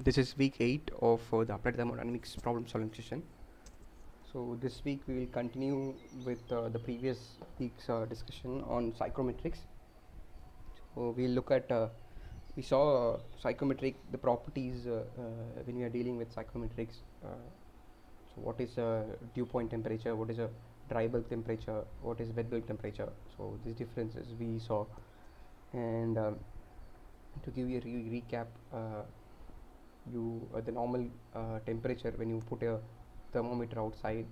This is week 8 of the applied thermodynamics problem solving session. So this week we will continue with the previous week's discussion on psychrometrics. So we'll look at we saw psychrometric, the properties when we are dealing with psychrometrics. So what is dew point temperature, what is a dry bulk temperature, what is wet bulk temperature. So these differences we saw, and to give you a recap, the normal temperature when you put a thermometer outside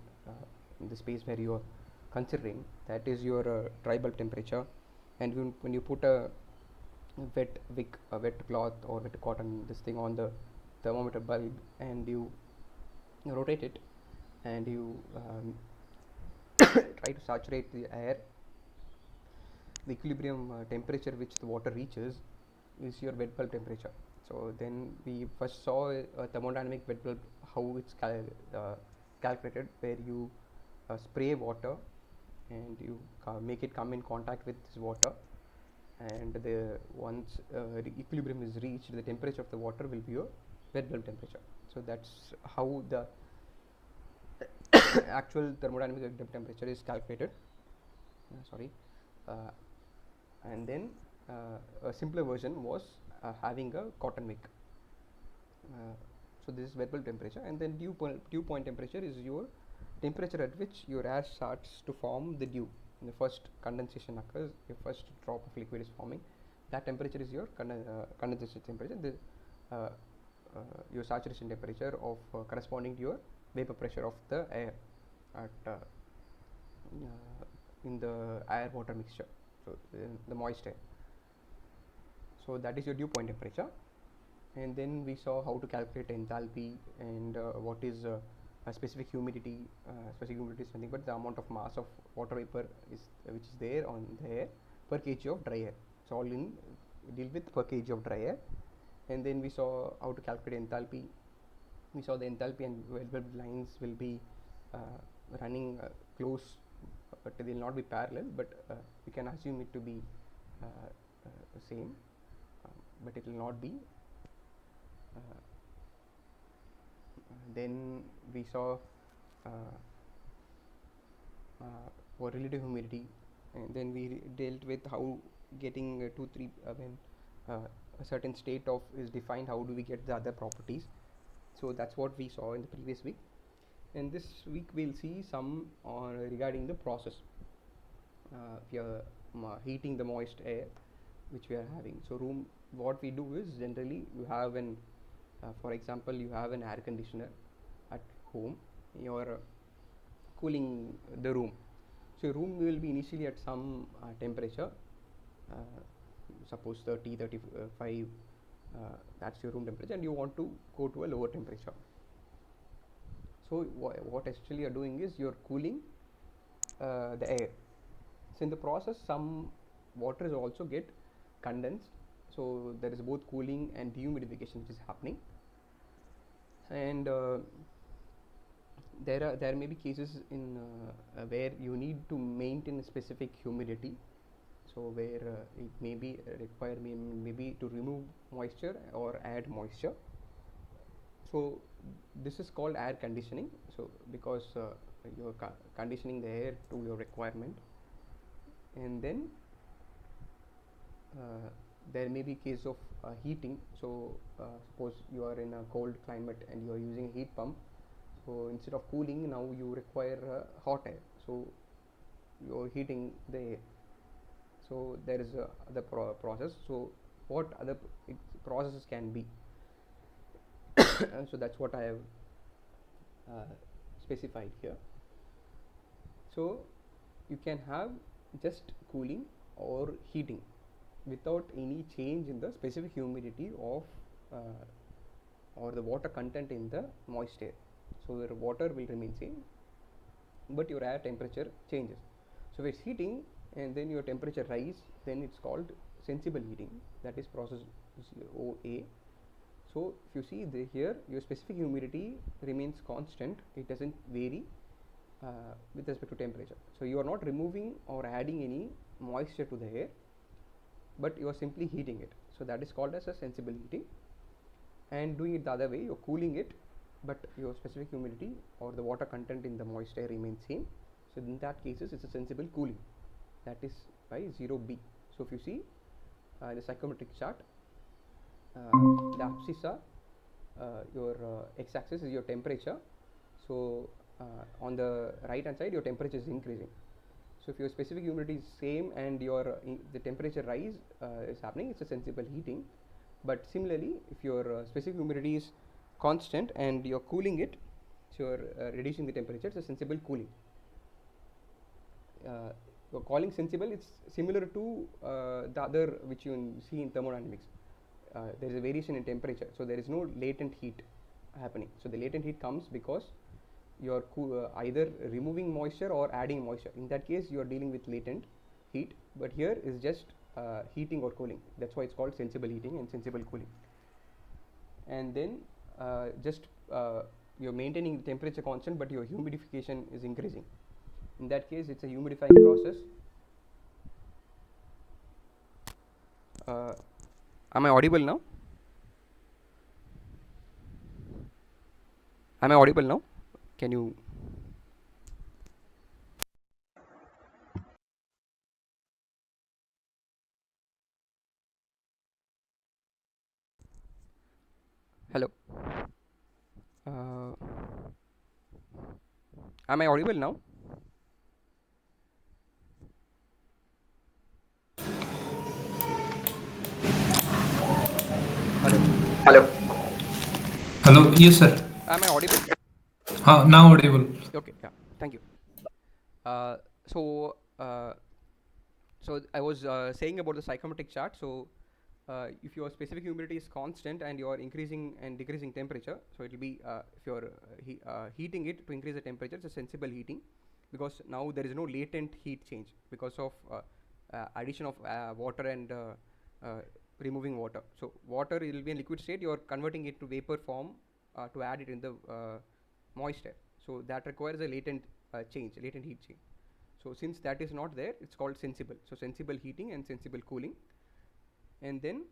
in the space where you are considering, that is your dry bulb temperature. And when you put a wet wick, a wet cloth or wet cotton, this thing on the thermometer bulb, and you rotate it, and you try to saturate the air, the equilibrium temperature which the water reaches is your wet bulb temperature. So then we first saw a thermodynamic wet bulb, how it's calculated, where you spray water and you make it come in contact with this water, and the once the equilibrium is reached, the temperature of the water will be your wet bulb temperature. So that's how the actual thermodynamic wet bulb temperature is calculated. And then a simpler version was having a cotton wick. So this is wet bulb temperature, and then dew point temperature is your temperature at which your air starts to form the dew. When the first condensation occurs, your first drop of liquid is forming, that temperature is your condensation temperature. Your saturation temperature of corresponding to your vapor pressure of the air at in the air water mixture, so the moist air. So that is your dew point temperature. And then we saw how to calculate enthalpy, and what is a specific humidity. Specific humidity is nothing but the amount of mass of water vapor which is there on the air per kg of dry air. So all in deal with per kg of dry air. And then we saw how to calculate enthalpy. We saw the enthalpy and wet bulb lines will be running close, but they will not be parallel, but we can assume it to be the same, but it will not be. Then we saw for relative humidity, and then we dealt with how getting when a certain state of is defined, how do we get the other properties. So that's what we saw in the previous week, and this week we'll see some regarding the process. We are heating the moist air which we are having. So what we do is, generally you have an for example, you have an air conditioner at home, you're cooling the room. So your room will be initially at some temperature, suppose 30, 35, that's your room temperature, and you want to go to a lower temperature. So what actually you're doing is you're cooling the air. So in the process, some water is also get condensed, so there is both cooling and dehumidification which is happening. And there may be cases in where you need to maintain a specific humidity, so where it may be required maybe to remove moisture or add moisture. So this is called air conditioning. So because you are conditioning the air to your requirement. And then there may be case of heating. So suppose you are in a cold climate and you are using a heat pump, so instead of cooling, now you require hot air, so you are heating the air. So there is the process. So what other processes can be? So that's what I have specified here. So you can have just cooling or heating without any change in the specific humidity of or the water content in the moist air. So your water will remain same, but your air temperature changes. So if it's heating and then your temperature rise, then it's called sensible heating, that is process OA. So if you see here, your specific humidity remains constant, it doesn't vary with respect to temperature. So you are not removing or adding any moisture to the air, but you are simply heating it. So that is called as a sensible heating. And doing it the other way, you are cooling it, but your specific humidity or the water content in the moist air remains same. So in that cases, it's a sensible cooling, that is by 0B. So if you see the psychrometric chart, the axis are your x-axis is your temperature. So on the right hand side, your temperature is increasing. So if your specific humidity is same and your the temperature rise is happening, it's a sensible heating. But similarly, if your specific humidity is constant and you're cooling it, so you're reducing the temperature. It's a sensible cooling. You're calling sensible, it's similar to the other which you see in thermodynamics. There is a variation in temperature, so there is no latent heat happening. So the latent heat comes because you're either removing moisture or adding moisture. In that case, you are dealing with latent heat, but here is just heating or cooling. That's why it's called sensible heating and sensible cooling. And then just you're maintaining the temperature constant, but your humidification is increasing. In that case, it's a humidifying process. Am I audible now? Am I audible now? Can you? Hello. Uh, am I audible now? Hello. Hello. Hello. Yes, sir. Am I audible? Now audible. Okay. Yeah. Thank you. Uh, so uh, so I was saying about the psychrometric chart. So if your specific humidity is constant and you are increasing and decreasing temperature, so it will be if you are heating it to increase the temperature, it's a sensible heating, because now there is no latent heat change because of addition of water and removing water. So water will be in liquid state, you are converting it to vapor form to add it in the moist air. So that requires a latent latent heat change. So since that is not there, it's called sensible. So sensible heating and sensible cooling. And then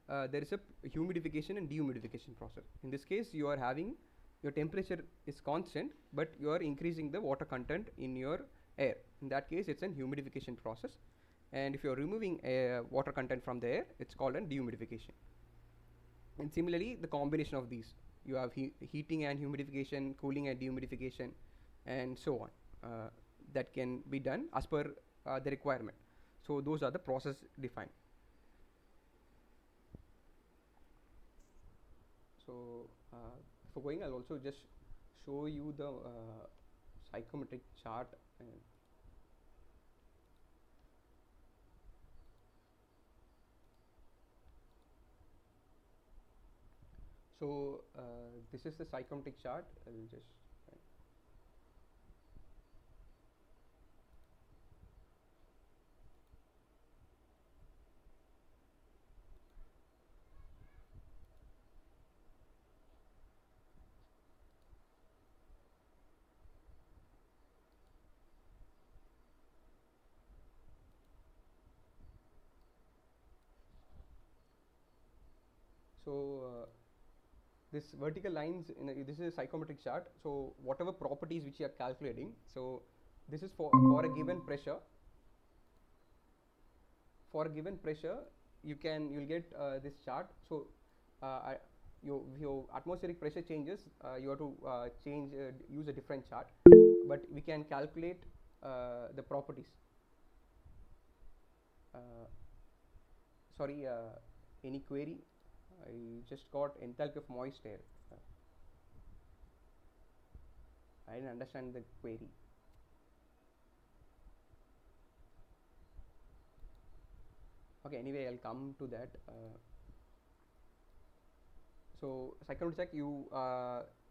there is a humidification and dehumidification process. In this case, you are having your temperature is constant, but you are increasing the water content in your air. In that case, it's a humidification process. And if you are removing water content from the air, it's called a dehumidification. And similarly, the combination of these, you have heating and humidification, cooling and dehumidification, and so on. That can be done as per the requirement. So those are the process defined. So for going, I'll also just show you the psychometric chart. And so this is the psychometric chart. I'll just so this vertical lines this is a psychometric chart. So whatever properties which you are calculating, so this is for a given pressure. For a given pressure, you'll get this chart. So your atmospheric pressure changes, you have to use a different chart, but we can calculate the properties. Sorry, any query? I just got enthalpy of moist air. I didn't understand the query. Okay, anyway, I'll come to that. So psychometric, you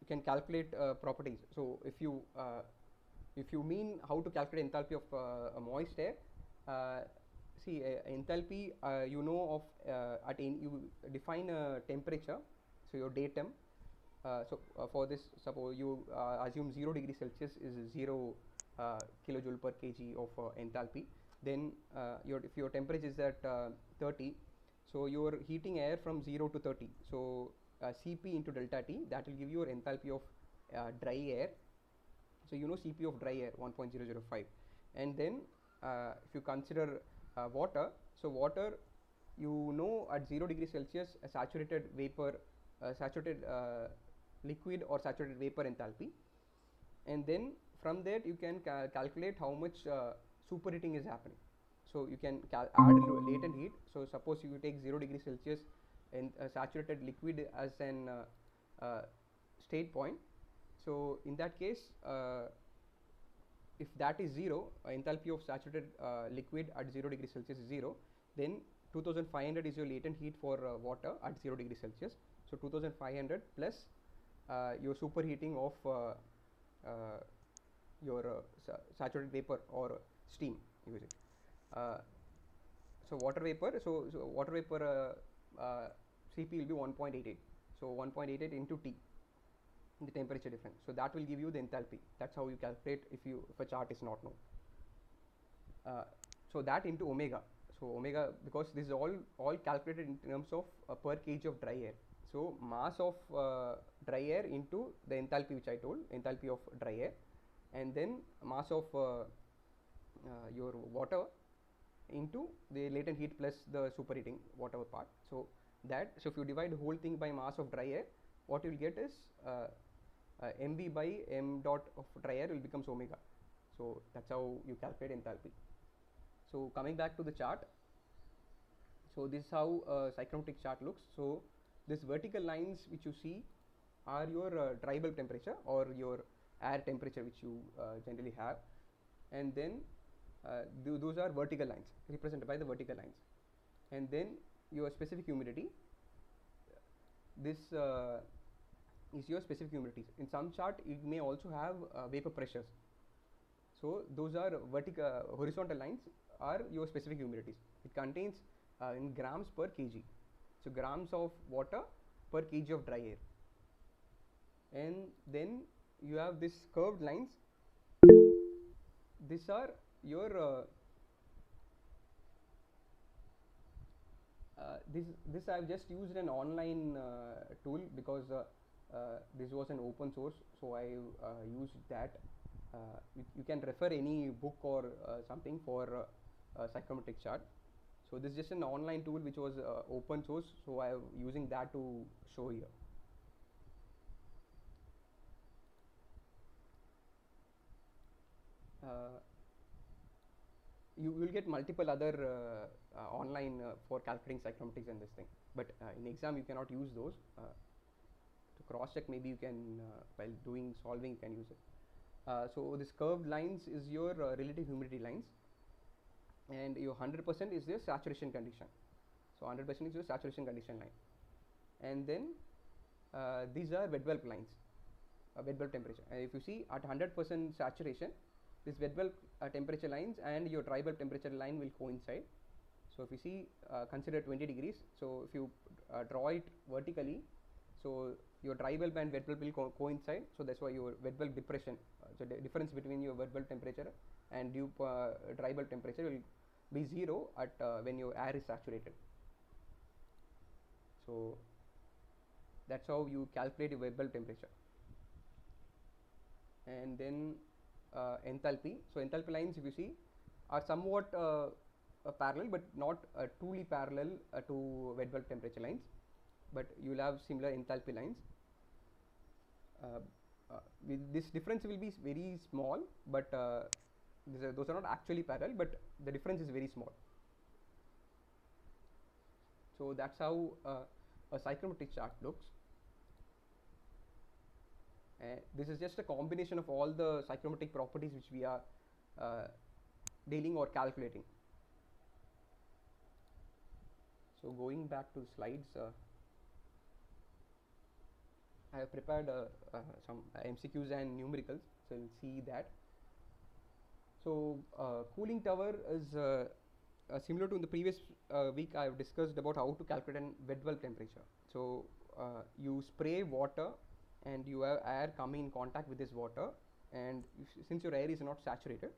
can calculate properties. So if you mean how to calculate enthalpy of a moist air, see enthalpy, you know of you define a temperature, so your datum. For this, suppose you assume 0 degree Celsius is 0 kilojoule per kg of enthalpy. Then if your temperature is at 30, so you are heating air from 0 to 30. So Cp into delta T, that will give you your enthalpy of dry air. So you know Cp of dry air 1.005. And then if you consider water, so water, you know at 0 degree Celsius a saturated vapor, saturated liquid or saturated vapor enthalpy. And then from that you can calculate how much superheating is happening. So you can add latent heat. So suppose you take 0 degree Celsius and saturated liquid as an state point. So in that case, if that is 0, enthalpy of saturated liquid at 0 degree Celsius is 0, then 2500 is your latent heat for water at 0 degree Celsius. So 2500 plus your superheating of your saturated vapor or steam, use it. So water vapor, so water vapor Cp will be 1.88. So 1.88 into T, the temperature difference. So that will give you the enthalpy. That's how you calculate if a chart is not known. So that into omega. So omega, because this is all calculated in terms of per kg of dry air. So mass of dry air into the enthalpy which I told, enthalpy of dry air, and then mass of your water into the latent heat plus the superheating whatever part. So if you divide the whole thing by mass of dry air, what you will get is mv by m dot of dry air will becomes omega. So that's how you calculate enthalpy. So coming back to the chart, so this is how a cyclometric chart looks. So these vertical lines which you see are your dry bulb temperature or your air temperature which you generally have, and then those are vertical lines represented by the vertical lines, and then your specific humidity. This is your specific humidities. In some chart it may also have vapor pressures. So those are horizontal lines are your specific humidities. It contains in grams per kg. So grams of water per kg of dry air. And then you have this curved lines. These are your this I have just used an online tool because this was an open source, so I used that. You can refer any book or something for psychometric chart. So this is just an online tool which was open source, so I am using that to show here. You will get multiple other online for calculating psychrometrics and this thing, but in exam you cannot use those. To cross check, maybe you can while doing solving you can use it. So this curved lines is your relative humidity lines, and your 100% is your saturation condition. So 100% is your saturation condition line, and then these are wet bulb lines, wet bulb temperature. And if you see at 100% saturation, this wet bulb temperature lines and your dry bulb temperature line will coincide. So if you see, consider 20 degrees. So if you draw it vertically, so your dry bulb and wet bulb will coincide. So that's why your wet bulb depression, so the difference between your wet bulb temperature and dry bulb temperature will be 0 at when your air is saturated. So that's how you calculate your wet bulb temperature. And then enthalpy. So enthalpy lines, if you see, are somewhat parallel, but not truly parallel to wet bulb temperature lines, but you will have similar enthalpy lines. With this difference will be very small, but those are not actually parallel, but the difference is very small. So that's how a psychrometric chart looks. This is just a combination of all the psychrometric properties which we are dealing or calculating. So going back to the slides, I have prepared some MCQs and numericals, so we'll see that. So cooling tower is similar to in the previous week I have discussed about how to calculate an wet bulb temperature. So you spray water and you have air coming in contact with this water, and since your air is not saturated,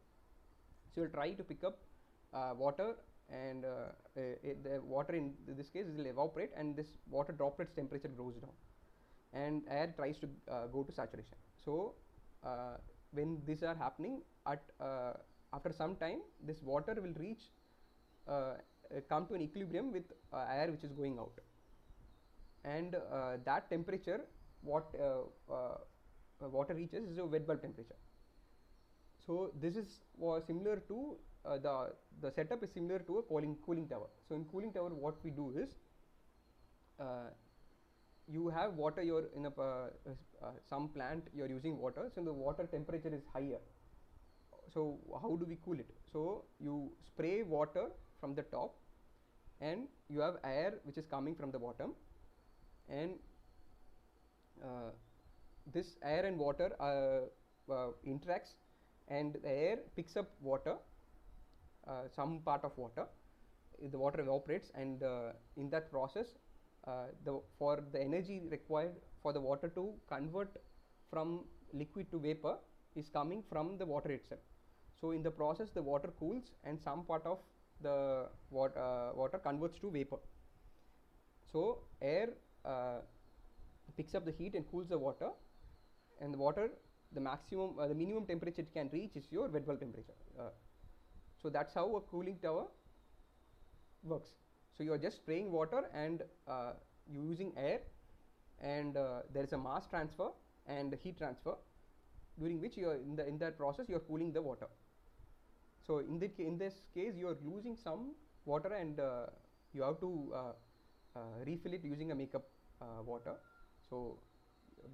so you'll try to pick up water, and the water in this case will evaporate, and this water droplet's temperature goes down, and air tries to go to saturation. So when these are happening, at after some time this water will reach come to an equilibrium with air which is going out, and that temperature what water reaches is a wet bulb temperature. So this is similar to the setup is similar to a cooling tower. So in cooling tower what we do is you have water, you're in some plant, you're using water, so the water temperature is higher. So how do we cool it? So you spray water from the top, and you have air which is coming from the bottom, and this air and water interacts, and the air picks up water, some part of water. The water evaporates, and in that process, for the energy required for the water to convert from liquid to vapor is coming from the water itself. So in the process, the water cools, and some part of the water converts to vapor. So air picks up the heat and cools the water, and the water, the minimum temperature it can reach is your wet bulb temperature. So that's how a cooling tower works. So you are just spraying water, and using air, and there is a mass transfer and heat transfer, during which you are in that process you are cooling the water. So in this case you are losing some water, and you have to refill it using a makeup water. So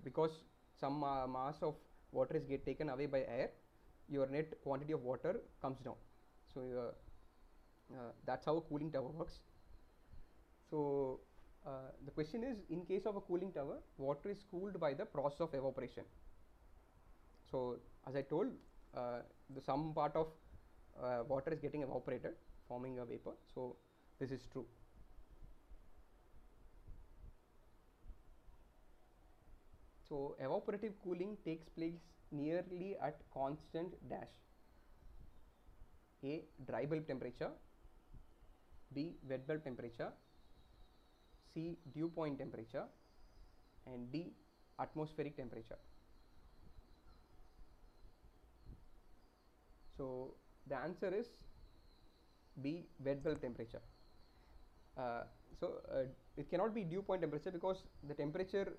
because some mass of water is taken away by air, your net quantity of water comes down. So that's how a cooling tower works. So the question is, in case of a cooling tower, water is cooled by the process of evaporation. So as I told, some part of water is getting evaporated, forming a vapor. So this is true. So evaporative cooling takes place nearly at constant dash: A, dry bulb temperature; B, wet bulb temperature; C, dew point temperature; and D, atmospheric temperature. So the answer is B, wet bulb temperature. It cannot be dew point temperature, because the temperature,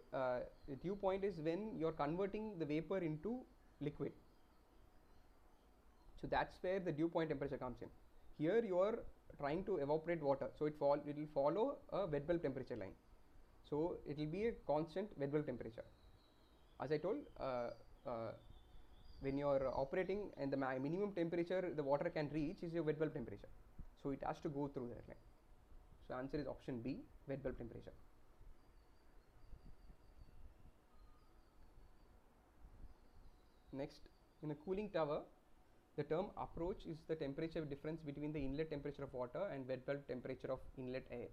dew point is when you are converting the vapor into liquid. So that's where the dew point temperature comes in. Here you are trying to evaporate water, so it will follow a wet bulb temperature line. So it will be a constant wet bulb temperature. As I told, when you are operating, and the minimum temperature the water can reach is your wet bulb temperature. So it has to go through that line. So answer is option B, wet bulb temperature. Next, in a cooling tower, the term approach is the temperature difference between the inlet temperature of water and wet bulb temperature of inlet air.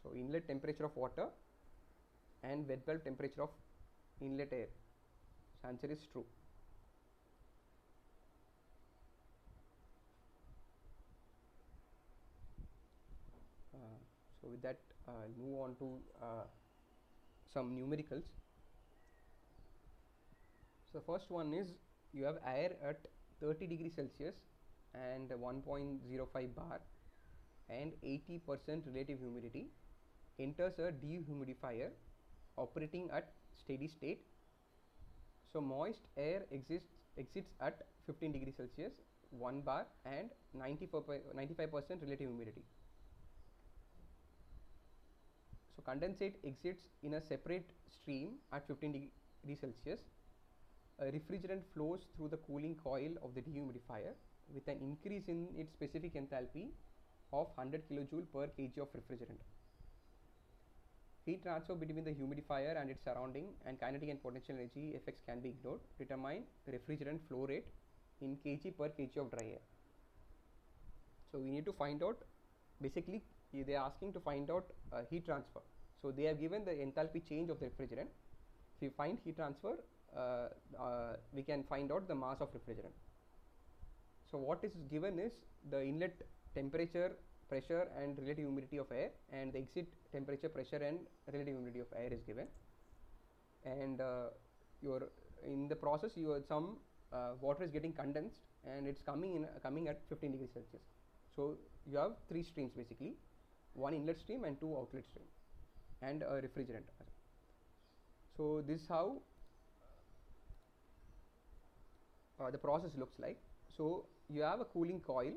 So inlet temperature of water and wet bulb temperature of inlet air. So answer is true. So with that, I'll move on to some numericals. So the first one is, you have air at 30 degrees Celsius and 1.05 bar and 80% relative humidity enters a dehumidifier operating at steady state. So moist air exits at 15 degrees Celsius, 1 bar and 95% relative humidity. So condensate exits in a separate stream at 15 degrees Celsius. A refrigerant flows through the cooling coil of the dehumidifier with an increase in its specific enthalpy of 100 kJ per kg of refrigerant. Heat transfer between the humidifier and its surrounding and kinetic and potential energy effects can be ignored. Determine the refrigerant flow rate in kg per kg of dry air. So we need to find out, basically they are asking to find out heat transfer. So they have given the enthalpy change of the refrigerant. If you find heat transfer, we can find out the mass of refrigerant. So what is given is the inlet temperature, pressure and relative humidity of air, and the exit temperature, pressure and relative humidity of air is given. And in the process, some water is getting condensed, and it's coming at 15 degrees Celsius. So you have 3 streams basically, 1 inlet stream and 2 outlet stream, and a refrigerant. So this is how the process looks like. So you have a cooling coil,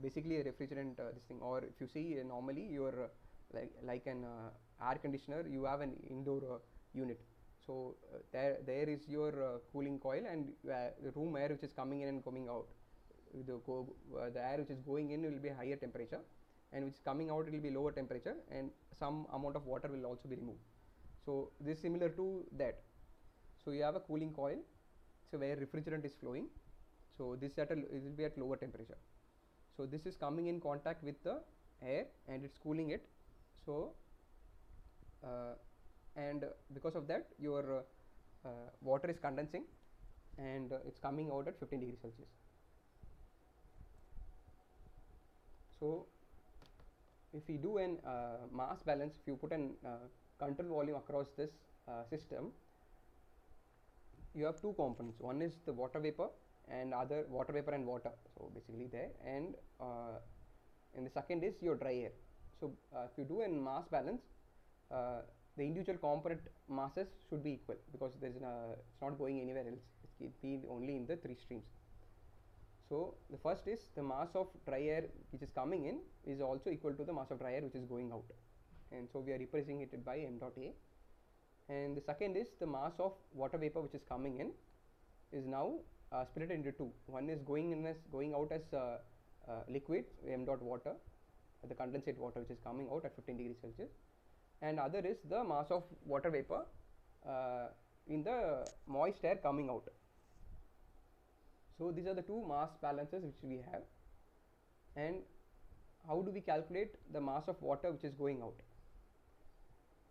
basically a refrigerant this thing. Or if you see normally your like an air conditioner, you have an indoor unit. So there is your cooling coil, and the room air which is coming in and coming out, the air which is going in will be higher temperature, and which is coming out it will be lower temperature, and some amount of water will also be removed. So this is similar to that. So you have a cooling coil, so where refrigerant is flowing. So this it will be at lower temperature. So this is coming in contact with the air and it's cooling it. So and because of that your water is condensing, and it's coming out at 15 degrees Celsius. So if we do an mass balance, if you put an control volume across this system, you have two components. One is the water vapor and other water vapor and water, so basically there, and the second is your dry air. So if you do a mass balance, the individual component masses should be equal, because it's not going anywhere else, it's be only in the three streams. So the first is the mass of dry air which is coming in is also equal to the mass of dry air which is going out, and so we are representing it by m dot a. And the second is the mass of water vapor which is coming in is now split into two. One is going out as liquid, m dot water, the condensate water which is coming out at 15 degrees Celsius, and other is the mass of water vapor in the moist air coming out. So these are the two mass balances which we have. And how do we calculate the mass of water which is going out?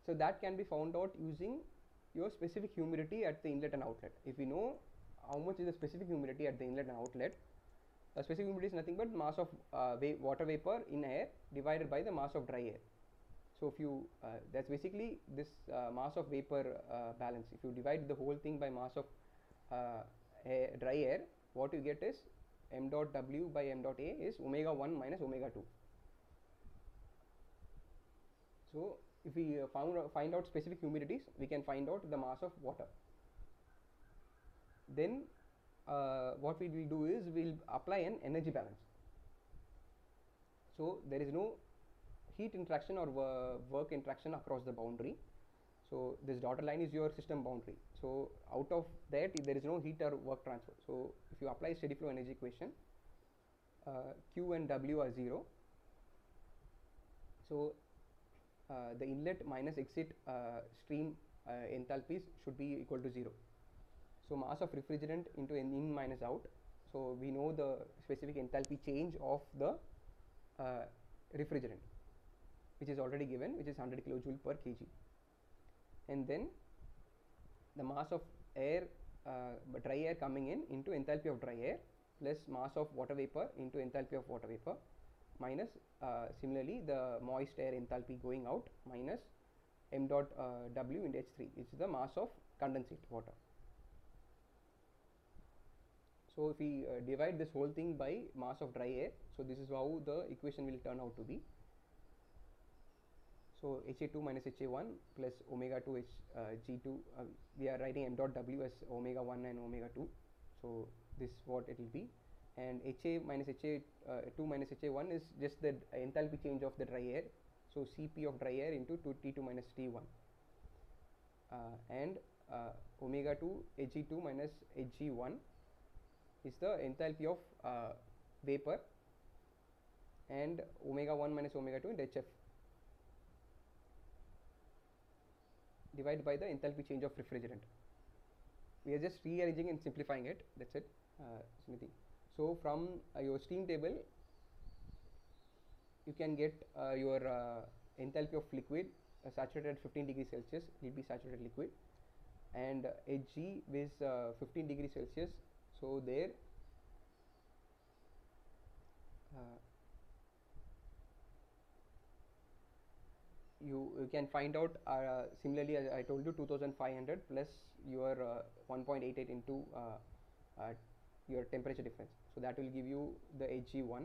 So that can be found out using your specific humidity at the inlet and outlet. If we know how much is the specific humidity at the inlet and outlet, the specific humidity is nothing but mass of water vapor in air divided by the mass of dry air. So if you that's basically this mass of vapor balance. If you divide the whole thing by mass of dry air, what you get is m dot w by m dot a is omega 1 minus omega 2. So if we find out specific humidities, we can find out the mass of water. Then what we will do is we'll apply an energy balance. So there is no heat interaction or work interaction across the boundary. So this dotted line is your system boundary. So out of that there is no heat or work transfer. So if you apply steady flow energy equation, Q and W are 0. So the inlet minus exit stream enthalpies should be equal to 0. So mass of refrigerant into in minus out. So we know the specific enthalpy change of the refrigerant, which is already given, which is 100 kilojoule per kg. And then the mass of air, dry air coming in into enthalpy of dry air plus mass of water vapor into enthalpy of water vapor minus similarly the moist air enthalpy going out minus m dot w into H3, which is the mass of condensate water. So if we divide this whole thing by mass of dry air, so this is how the equation will turn out to be. So Ha2 minus Ha1 plus omega 2 Hg2, we are writing m dot w as omega 1 and omega 2. So this is what it will be. And Ha minus Ha2 minus Ha1 is just the enthalpy change of the dry air. So Cp of dry air into T2 minus T1. And omega 2 Hg2 minus Hg1 is the enthalpy of vapor, and omega 1 minus omega 2 into Hf divided by the enthalpy change of refrigerant. We are just rearranging and simplifying it, that's it. So from your steam table you can get your enthalpy of liquid saturated at 15 degrees Celsius, will be saturated liquid, and Hg is 15 degrees Celsius. So there you can find out similarly as I told you 2500 plus your 1.88 into your temperature difference. So that will give you the Hg1,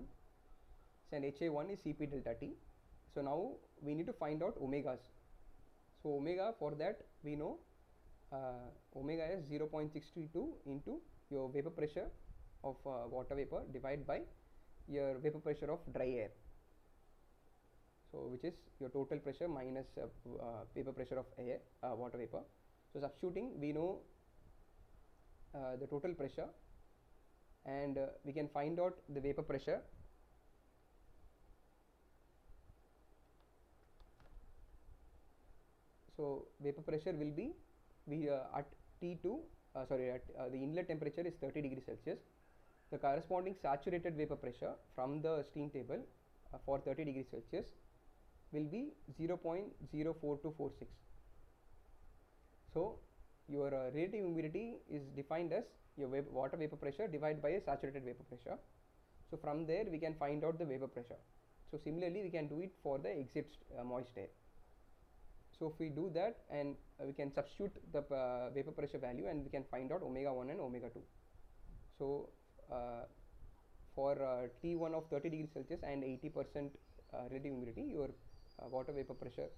and Ha1 is Cp delta T. So now we need to find out omegas. So omega, for that we know omega is 0.632 into your vapor pressure of water vapor divided by your vapor pressure of dry air. So which is your total pressure minus vapor pressure of air, water vapor. So substituting, we know the total pressure, and we can find out the vapor pressure. So vapor pressure will be at T2, at the inlet temperature is 30 degrees Celsius. The corresponding saturated vapor pressure from the steam table for 30 degrees Celsius will be 0.04246. So your relative humidity is defined as your water vapor pressure divided by a saturated vapor pressure. So from there we can find out the vapor pressure. So similarly we can do it for the exit moist air. So if we do that, and we can substitute the vapor pressure value, and we can find out omega 1 and omega 2. So for T1 of 30 degrees Celsius and 80% relative humidity, your water vapor pressure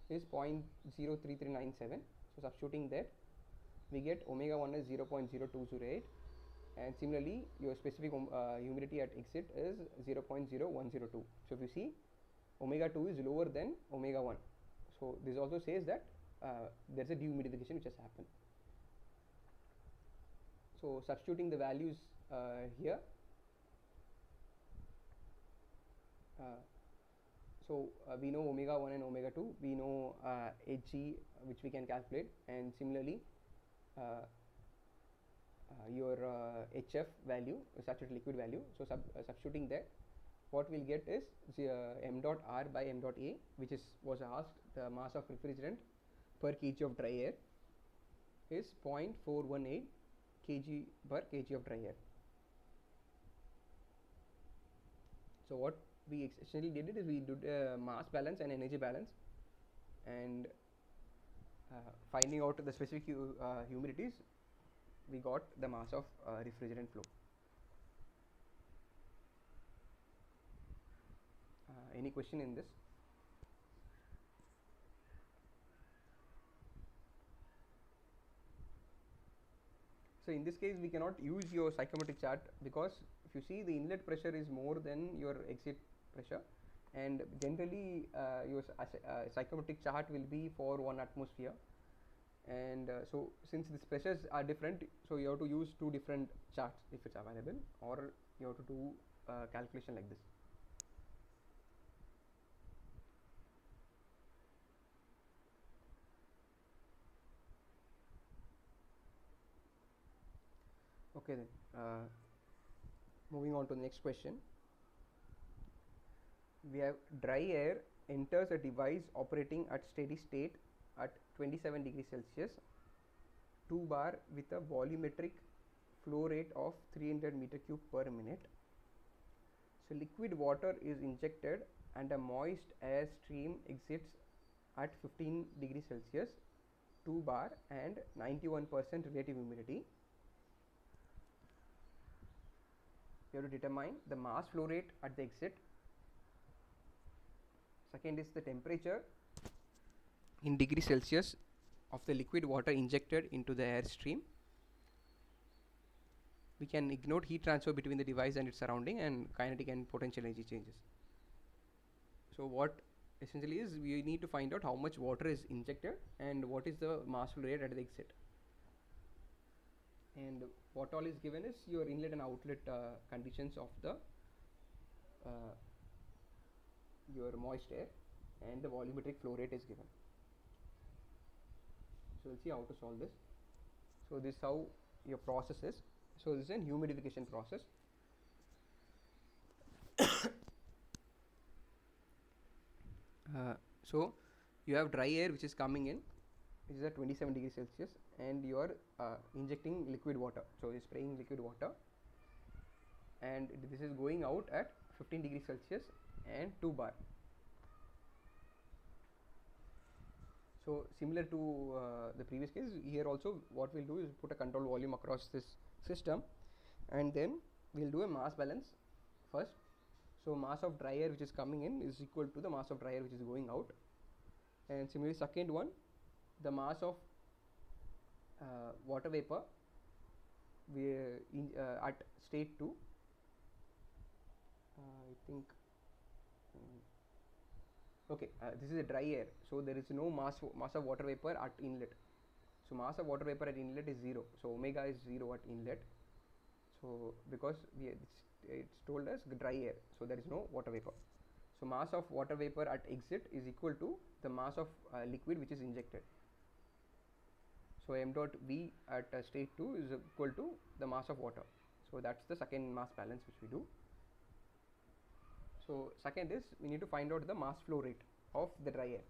is 0.03397. So substituting that, we get omega 1 is 0.0208, and similarly your specific humidity at exit is 0.0102. So if you see, omega 2 is lower than omega 1. So this also says that there's a dehumidification which has happened. So substituting the values here, we know omega 1 and omega 2, we know Hg, which we can calculate, and similarly your HF value, saturated liquid value. So substituting that, what we'll get is m dot r by m dot a, which was asked. The mass of refrigerant per kg of dry air is 0.418 kg per kg of dry air. So what we essentially did is we did a mass balance and energy balance, and finding out the specific humidities, we got the mass of refrigerant flow. Any question in this? So in this case we cannot use your psychrometric chart, because if you see, the inlet pressure is more than your exit pressure, and generally your psychrometric chart will be for 1 atmosphere, and so since these pressures are different, so you have to use 2 different charts if it's available, or you have to do calculation like this. Okay, then moving on to the next question. We have dry air enters a device operating at steady state at 27 degrees Celsius, 2 bar, with a volumetric flow rate of 300 meter cube per minute. So liquid water is injected and a moist air stream exits at 15 degrees Celsius, 2 bar, and 91% relative humidity. You have to determine the mass flow rate at the exit. Second is the temperature in degrees Celsius of the liquid water injected into the air stream. We can ignore heat transfer between the device and its surrounding, and kinetic and potential energy changes. So what essentially is, we need to find out how much water is injected and what is the mass flow rate at the exit. And what all is given is your inlet and outlet conditions of the your moist air, and the volumetric flow rate is given. So we'll see how to solve this. So this is how your process is. So this is a humidification process. So you have dry air which is coming in, which is at 27 degrees Celsius, and you are injecting liquid water. So you're spraying liquid water, and this is going out at 15 degrees Celsius and 2 bar. So similar to the previous case, here also what we'll do is put a control volume across this system, and then we'll do a mass balance first. So mass of dry air which is coming in is equal to the mass of dry air which is going out, and similarly second one, the mass of water vapor at state 2 think okay, this is a dry air, so there is no mass of water vapor at inlet. So mass of water vapor at inlet is 0, so omega is 0 at inlet. So because it's told as dry air, so there is no water vapor. So mass of water vapor at exit is equal to the mass of liquid which is injected. So m dot v at state 2 is equal to the mass of water. So that's the second mass balance which we do. So second is we need to find out the mass flow rate of the dry air,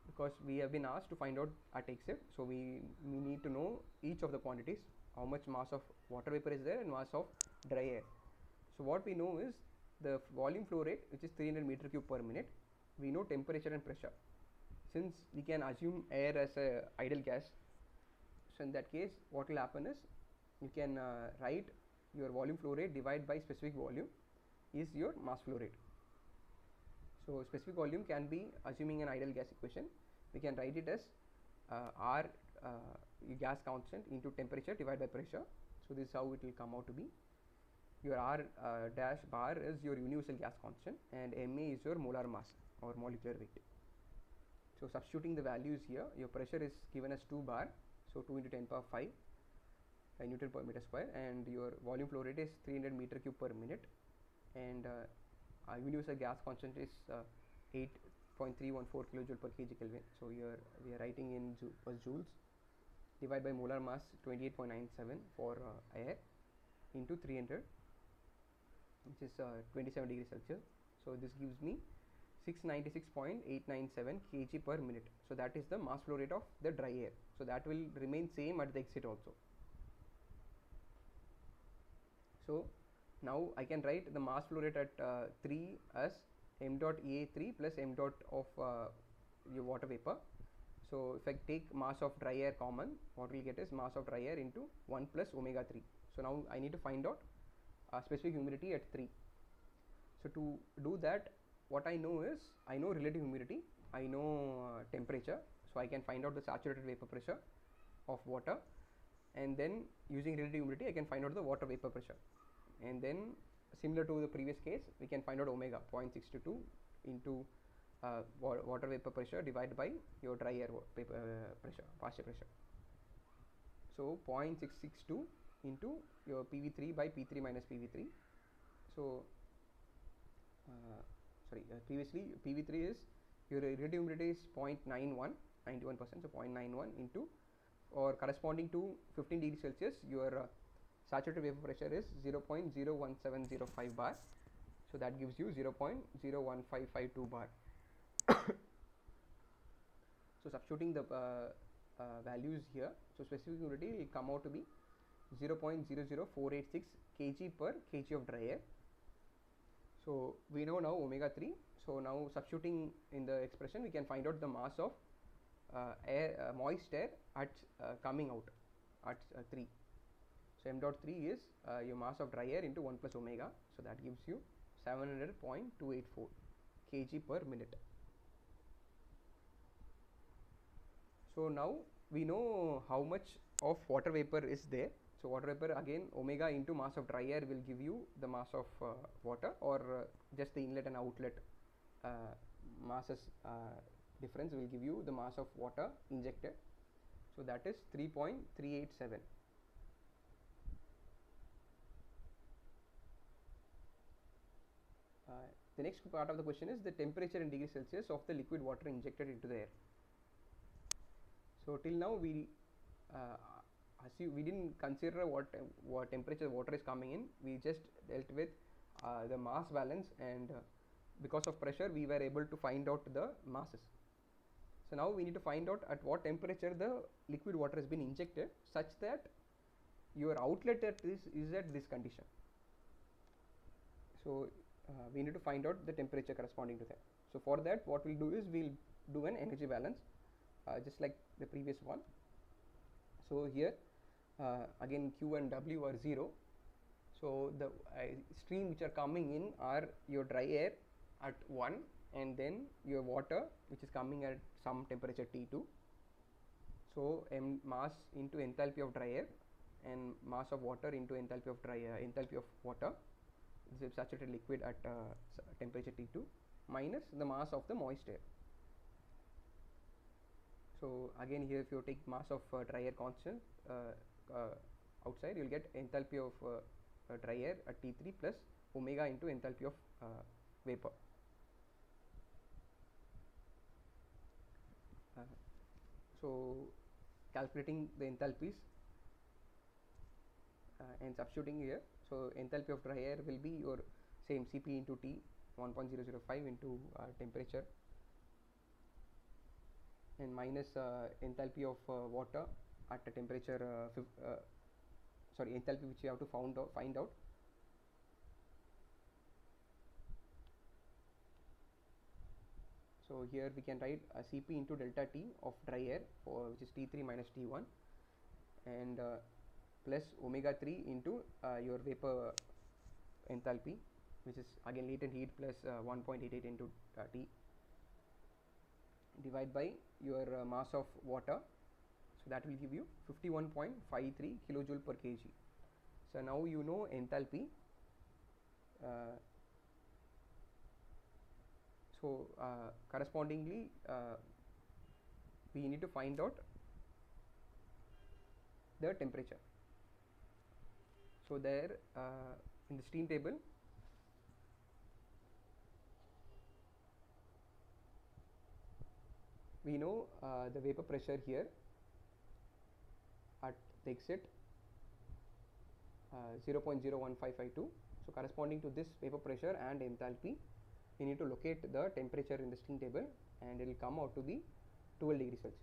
because we have been asked to find out at exit. So we need to know each of the quantities, how much mass of water vapor is there and mass of dry air. So what we know is the volume flow rate, which is 300 meter cube per minute. We know temperature and pressure. Since we can assume air as a ideal gas, so in that case what will happen is you can write your volume flow rate divided by specific volume is your mass flow rate. So specific volume can be, assuming an ideal gas equation, we can write it as R gas constant into temperature divided by pressure. So this is how it will come out to be. Your R dash bar is your universal gas constant and Ma is your molar mass or molecular weight. So substituting the values here, your pressure is given as 2 bar, so 2 into 10 power 5 Newton per meter square, and your volume flow rate is 300 meter cube per minute, and universal gas constant is 8.314 kilojoule per kg Kelvin. So here we are writing in joules divided by molar mass 28.97 for air into 300, which is 27 degrees Celsius. So this gives me 696.897 kg per minute. So that is the mass flow rate of the dry air. So that will remain same at the exit also. So now I can write the mass flow rate at 3 as m dot A3 plus m dot of your water vapor. So if I take mass of dry air common, what we will get is mass of dry air into 1 plus omega 3. So now I need to find out specific humidity at 3. So to do that, what I know is, I know relative humidity, I know temperature, so I can find out the saturated vapor pressure of water, and then using relative humidity I can find out the water vapor pressure, and then similar to the previous case we can find out omega 0.622 into water vapor pressure divided by your dry air pressure, partial pressure. So 0.662 into your PV3 by P3 minus PV3. So previously PV3 is your relative humidity is 0.91, 91%, so 0.91 into, or corresponding to 15 degrees Celsius, your saturated vapor pressure is 0.01705 bar. So that gives you 0.01552 bar. So substituting the values here, so specific humidity will come out to be 0.00486 kg per kg of dry air. So we know now omega 3. So now substituting in the expression we can find out the mass of moist air at coming out at 3. So m dot 3 is your mass of dry air into 1 plus omega. So that gives you 700.284 kg per minute. So now we know how much of water vapor is there. So water vapor, again omega into mass of dry air will give you the mass of water, or just the inlet and outlet masses difference will give you the mass of water injected. So that is 3.387. The next part of the question is the temperature in degrees Celsius of the liquid water injected into the air. So till now we didn't consider what temperature water is coming in. We just dealt with the mass balance, and because of pressure we were able to find out the masses. So now we need to find out at what temperature the liquid water has been injected such that your outlet is at this condition. So we need to find out the temperature corresponding to that. So for that what we'll do is we'll do an energy balance just like the previous one. So here again Q and W are 0. So the stream which are coming in are your dry air at 1, and then your water which is coming at some temperature T2. So m mass into enthalpy of dry air and mass of water into enthalpy of water. the saturated liquid at temperature T2 minus the mass of the moist air. So again here, if you take mass of dry air constant outside, you will get enthalpy of dry air at T3 plus omega into enthalpy of vapor. So calculating the enthalpies and substituting here, so enthalpy of dry air will be your same Cp into T 1.005 into temperature, and minus enthalpy of water at a temperature enthalpy which you have to find out. So here we can write Cp into delta T of dry air, which is T3 minus T1, and plus omega 3 into your vapor enthalpy, which is again latent heat plus 1.88 into T, divide by your mass of water. So that will give you 51.53 kilojoule per kg. So now you know enthalpy. Correspondingly, we need to find out the temperature. So there in the stream table, we know the vapor pressure here at the exit 0.01552. So corresponding to this vapor pressure and enthalpy, we need to locate the temperature in the stream table, and it will come out to be 12 degrees Celsius.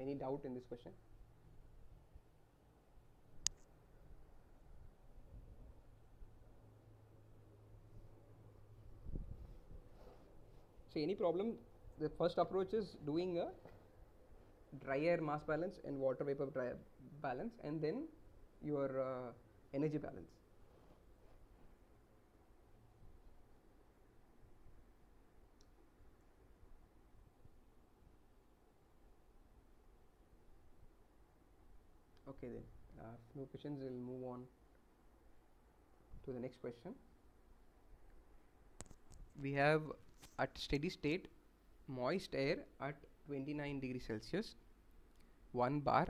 Any doubt in this question? So any problem, the first approach is doing a dry air mass balance and water vapor dry air balance, and then your energy balance. Okay, then if no questions, we'll move on to the next question. We have at steady state moist air at 29 degrees Celsius, 1 bar,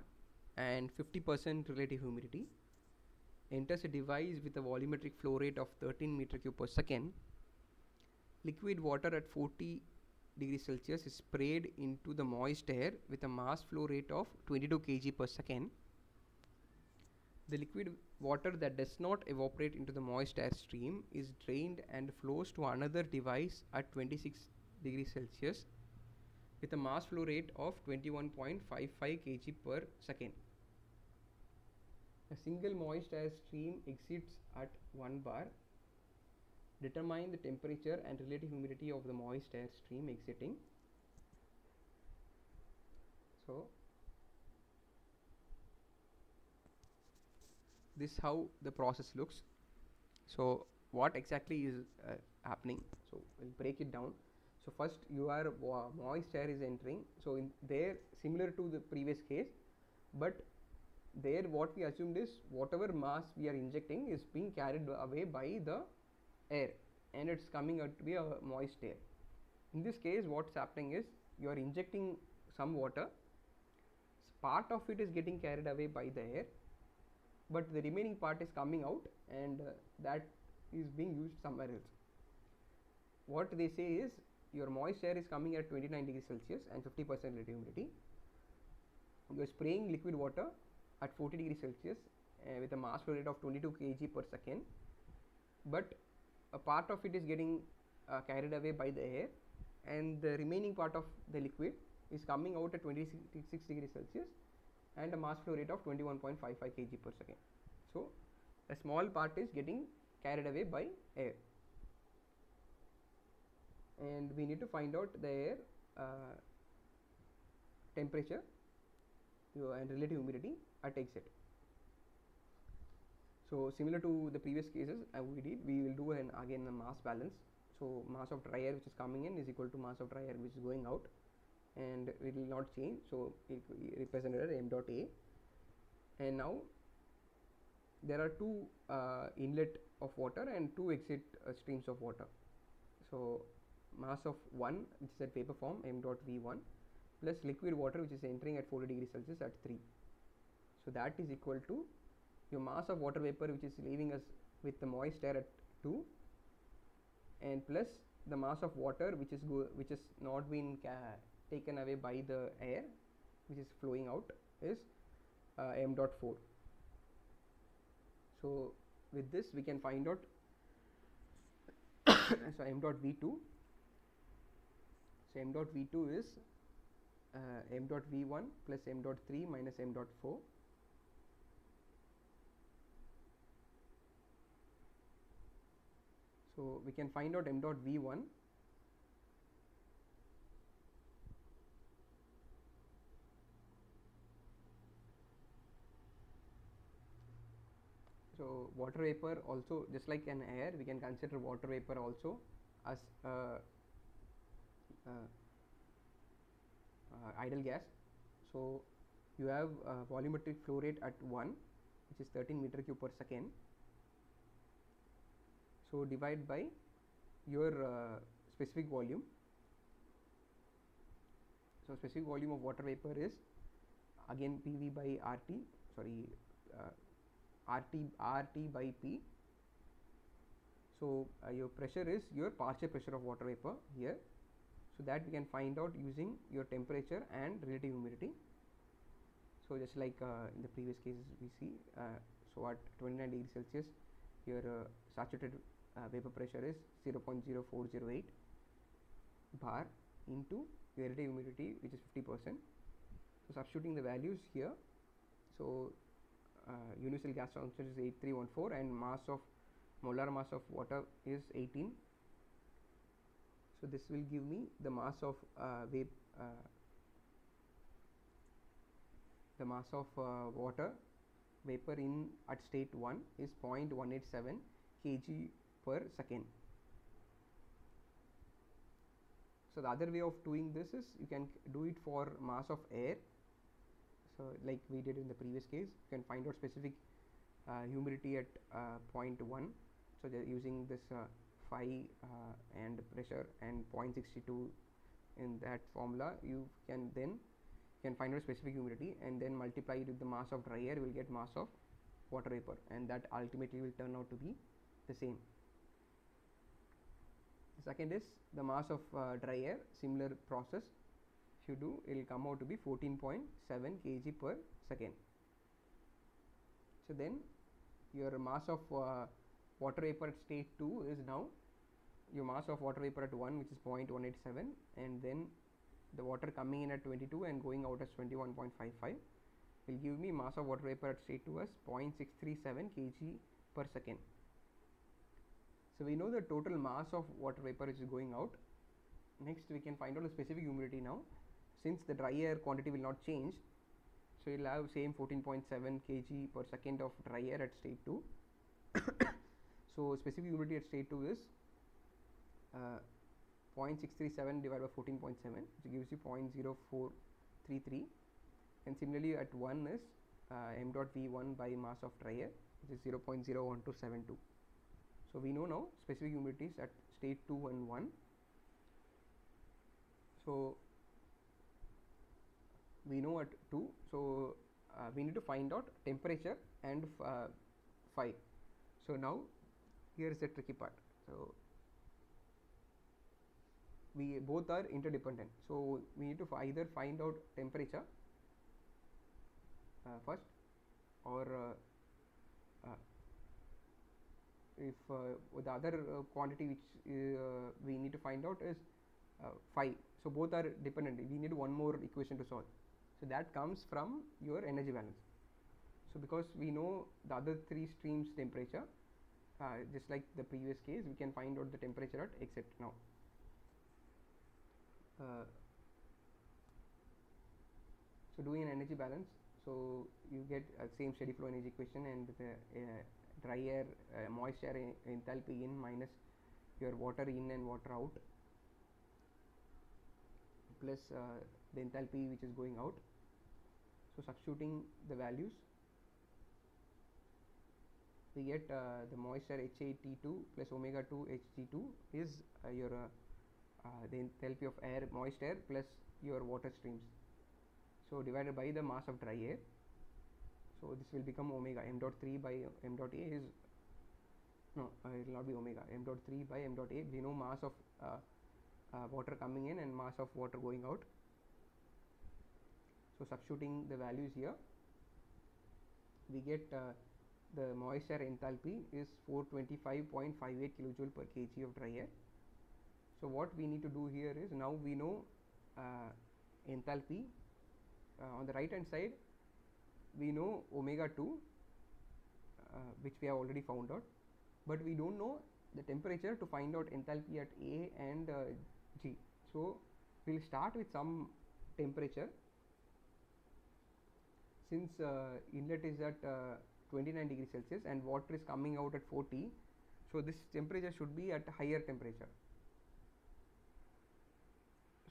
and 50% relative humidity enters a device with a volumetric flow rate of 13 meter cube per second. Liquid water at 40 degrees Celsius is sprayed into the moist air with a mass flow rate of 22 kg per second. The liquid water that does not evaporate into the moist air stream is drained and flows to another device at 26 degrees Celsius with a mass flow rate of 21.55 kg per second. A single moist air stream exits at 1 bar. Determine the temperature and relative humidity of the moist air stream exiting. So this is how the process looks. So what exactly is happening? So we'll break it down. So first, your moist air is entering. So in there, similar to the previous case, but there what we assumed is whatever mass we are injecting is being carried away by the air, and it's coming out to be a moist air. In this case, what's happening is you are injecting some water, part of it is getting carried away by the air, but the remaining part is coming out, and that is being used somewhere else. What they say is your moist air is coming at 29 degrees Celsius and 50% relative humidity. You are spraying liquid water at 40 degrees Celsius with a mass flow rate of 22 kg per second, but a part of it is getting carried away by the air, and the remaining part of the liquid is coming out at 26 degrees Celsius and a mass flow rate of 21.55 kg per second. So a small part is getting carried away by air, and we need to find out the air temperature and relative humidity at exit. So similar to the previous cases we will do again a mass balance. So mass of dry air which is coming in is equal to mass of dry air which is going out, and it will not change, so it represented as m dot a. And now there are two inlet of water and two exit streams of water. So mass of 1 which is at vapor form m dot v1 plus liquid water which is entering at 40 degrees Celsius at 3. So that is equal to your mass of water vapor which is leaving us with the moist air at 2, and plus the mass of water which is not been taken away by the air which is flowing out is m dot 4. So with this we can find out so m dot v2. So m dot v2 is m dot v1 plus m dot 3 minus m dot 4. So we can find out m dot v1 . So water vapor also, just like an air, we can consider water vapor also as ideal gas. So you have volumetric flow rate at 1 which is 13 meter cube per second. So divide by your specific volume. So specific volume of water vapor is again PV by RT, sorry RT by P. So your pressure is your partial pressure of water vapor here. So that we can find out using your temperature and relative humidity. So just like in the previous cases we see, so at 29 degrees Celsius your saturated vapor pressure is 0.0408 bar into your relative humidity which is 50%. So substituting the values here, so universal gas constant is 8314 and mass of molar mass of water is 18. So this will give me the mass of water vapor in at state 1 is 0.187 kg per second. So the other way of doing this is you can do it for mass of air. So like we did in the previous case, you can find out specific humidity at 0.1. So using this phi and pressure and 0.62 in that formula, you can then find out specific humidity and then multiply it with the mass of dry air, you will get mass of water vapor, and that ultimately will turn out to be the same. The second is the mass of dry air, similar process. If you do, it will come out to be 14.7 kg per second. So then your mass of water vapor at state 2 is now your mass of water vapor at 1 which is 0.187, and then the water coming in at 22 and going out as 21.55 will give me mass of water vapor at state 2 as 0.637 kg per second. So we know the total mass of water vapor which is going out. Next we can find out the specific humidity now. Since the dry air quantity will not change, so you will have same 14.7 kg per second of dry air at state 2. So specific humidity at state 2 is 0.637 divided by 14.7, which gives you 0.0433, and similarly at 1 is m dot v1 by mass of dry air, which is 0.01272. So we know now specific humidities at state 2 and 1. So we know at 2, so we need to find out temperature and phi. So now here is the tricky part. So we both are interdependent, so we need to either find out temperature first, or if the other quantity which we need to find out is phi. So both are dependent, we need one more equation to solve. So that comes from your energy balance. So because we know the other three streams temperature, just like the previous case, we can find out the temperature at exit now. So doing an energy balance, so you get same steady flow energy equation, and the dry air moist air enthalpy in minus your water in and water out, plus the enthalpy which is going out. So substituting the values, we get the moisture HAT2 plus omega 2 Hg2 is your the enthalpy of air, moist air, plus your water streams. So divided by the mass of dry air. So this will become omega m dot 3 by m dot a is no, it will not be omega. M dot 3 by m dot a. We know mass of water coming in and mass of water going out. So substituting the values here, we get the moisture enthalpy is 425.58 kilojoule per kg of dry air. So what we need to do here is, now we know enthalpy. On the right hand side, we know omega 2, which we have already found out, but we don't know the temperature to find out enthalpy at A and G. So we'll start with some temperature. Since inlet is at 29 degrees Celsius and water is coming out at 40, so this temperature should be at a higher temperature.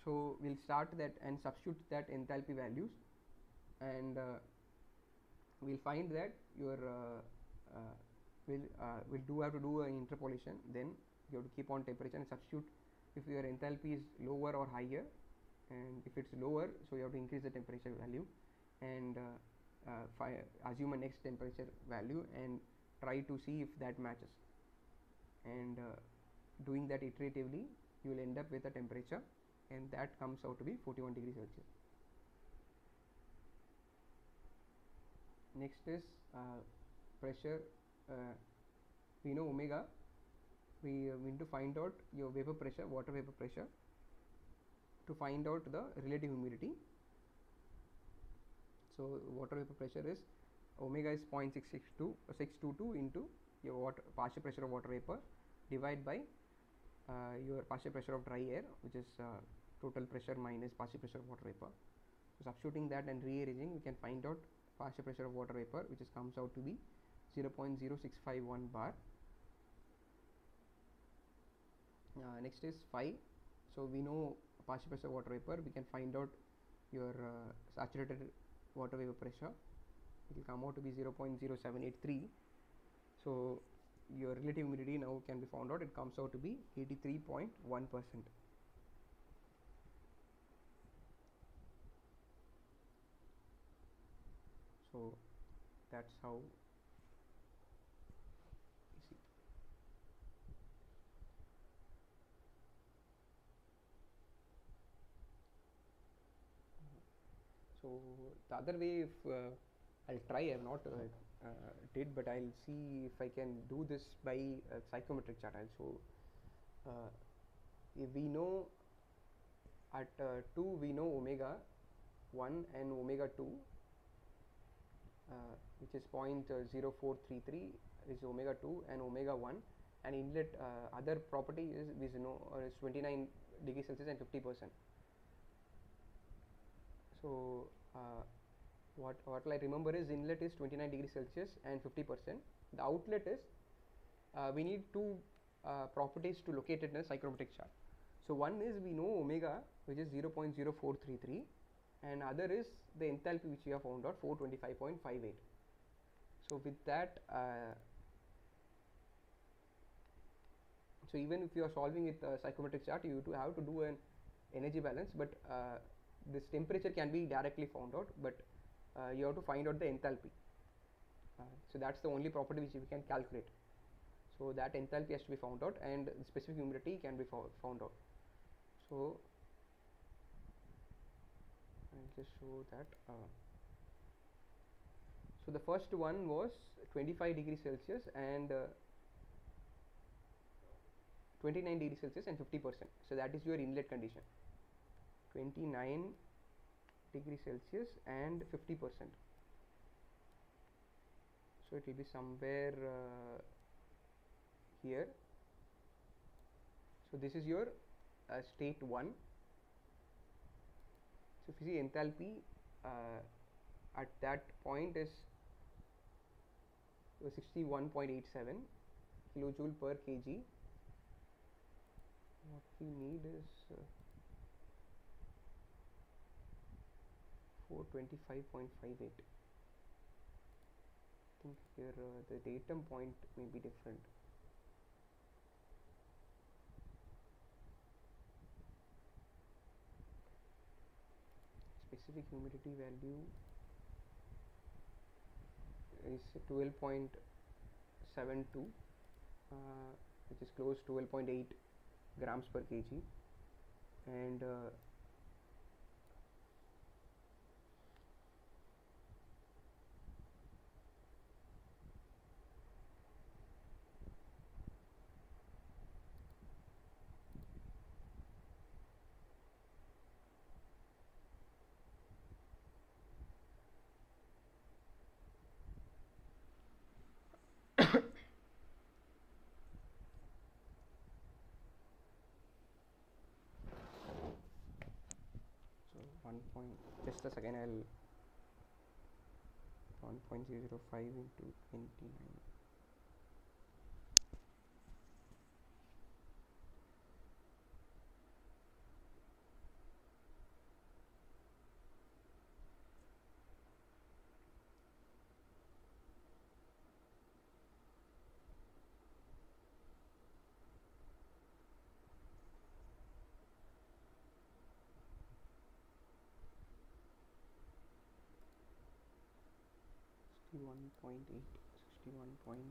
So we'll start that and substitute that enthalpy values, and we'll find that your we'll have to do an interpolation. Then you have to keep on temperature and substitute if your enthalpy is lower or higher, and if it's lower, so you have to increase the temperature value, and assume a next temperature value and try to see if that matches, and doing that iteratively, you will end up with a temperature, and that comes out to be 41 degrees Celsius. Next is pressure. We know omega. We need to find out your vapor pressure, water vapor pressure, to find out the relative humidity. So water vapor pressure is omega is 0.622 into your water partial pressure of water vapor, divide by your partial pressure of dry air, which is total pressure minus partial pressure of water vapor. So substituting that and rearranging, we can find out partial pressure of water vapor, which is comes out to be 0.0651 bar. Next is phi. So we know partial pressure of water vapor. We can find out your saturated water vapor pressure. It will come out to be 0.0783. So your relative humidity now can be found out. It comes out to be 83.1%. So that's how you see. So the other way, if I'll try, I've not did, but I'll see if I can do this by psychometric chart. Also, if we know at 2, we know omega 1 and omega 2, which is 0.0433 is omega 2 and omega 1, and inlet other property is we know is 29 degrees Celsius and 50%. So what I remember is inlet is 29 degrees Celsius and 50%. The outlet is we need two properties to locate it in a psychrometric chart. So one is we know omega, which is 0.0433, and other is the enthalpy, which we have found out, 425.58. So with that, so even if you are solving with a psychrometric chart, you have to do an energy balance, but this temperature can be directly found out, but you have to find out the enthalpy. So that's the only property which we can calculate. So that enthalpy has to be found out, and the specific humidity can be found out. So I'll just show that. So the first one was 25 degrees Celsius and 29 degrees Celsius and 50%. So that is your inlet condition. 29 degrees Celsius and 50%. So it will be somewhere here. So this is your state 1. So if you see enthalpy at that point is 61.87 kilojoule per kg what we need is 425.58. I think here the datum point may be different. Specific humidity value is 12.72, which is close to 12.8 grams per kg, and 1 point, just a second, I'll 1.005 into 29. Sixty-one point eight. 0.0.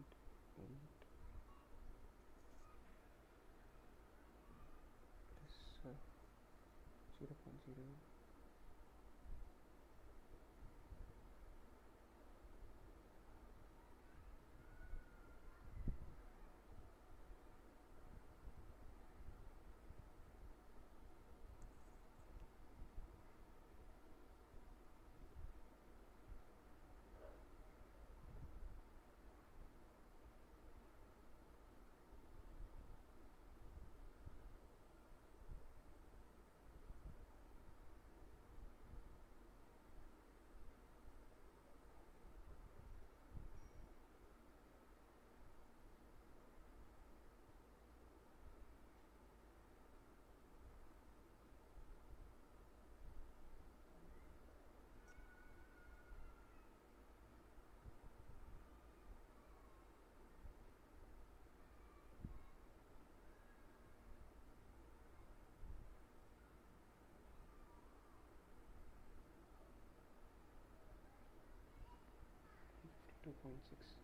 2.6.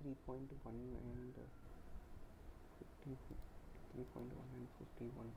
Three point one and 3.1 and 51.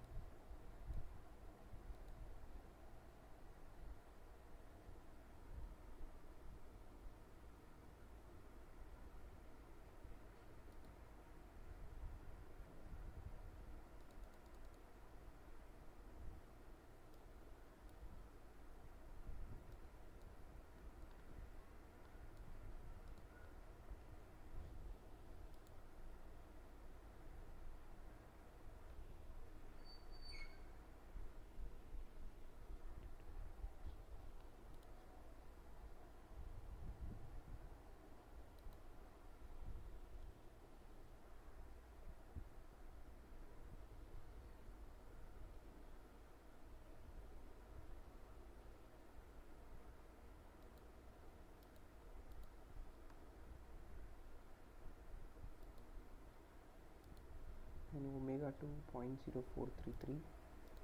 And omega 2 0.0433.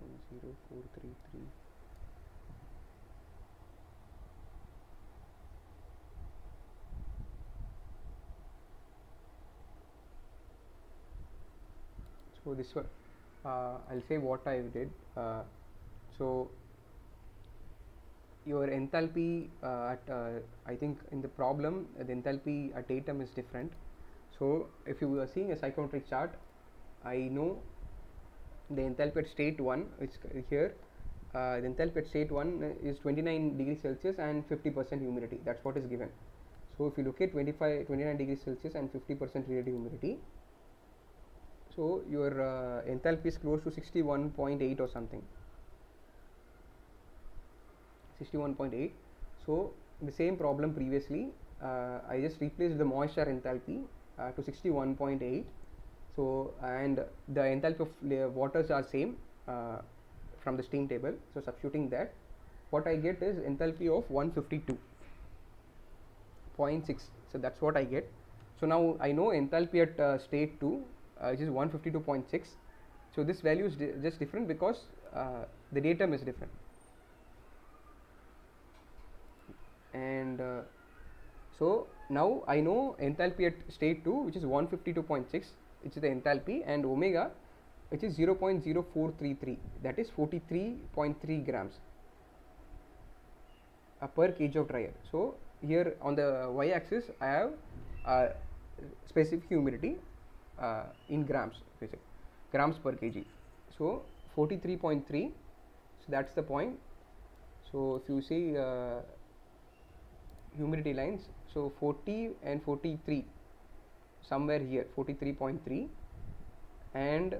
0.0433. So this one, I'll say what I did. So your enthalpy at I think in the problem the enthalpy at atom is different. So if you are seeing a psychometric chart, I know the enthalpy at state 1, which here the enthalpy at state 1 is 29 degrees Celsius and 50% humidity. That's what is given. So if you look at 29 degrees Celsius and 50% relative humidity, So your enthalpy is close to 61.8 or something. 61.8. So the same problem previously, I just replaced the moisture enthalpy to 61.8. So and the enthalpy of waters are same from the steam table. So substituting that, what I get is enthalpy of 152.6. So that's what I get. So now I know enthalpy at state 2 which is 152.6. So this value is just different because the datum is different. And so now I know enthalpy at state 2 which is 152.6, which is the enthalpy, and omega which is 0.0433, that is 43.3 grams per kg of dry air. So here on the y axis I have specific humidity in grams, grams per kg. So 43.3, so that's the point. So if you see humidity lines, so 40 and 43, somewhere here 43.3, and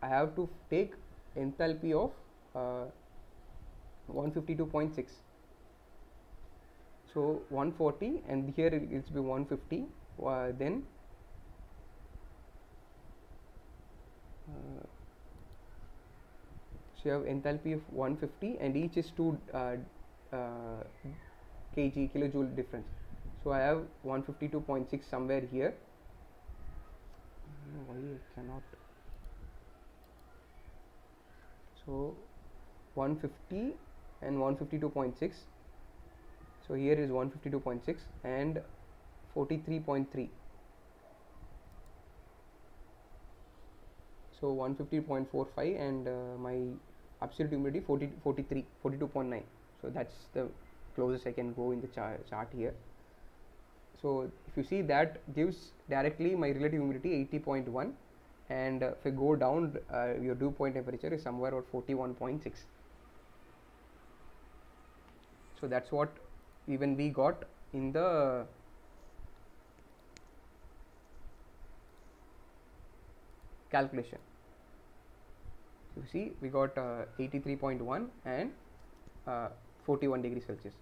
I have to take enthalpy of 152.6. So 140, and here it will be 150. Then so you have enthalpy of 150, and each is 2 kilojoule difference. So I have 152.6 somewhere here. Why it cannot? So 150 and 152.6. So here is 152.6 and 43.3. So 150.45, and my absolute humidity 42.9. So that's the closest I can go in the chart here. So if you see, that gives directly my relative humidity 80.1, and if I go down, your dew point temperature is somewhere about 41.6. So that's what even we got in the calculation. You see, we got 83.1 and 41 degrees Celsius.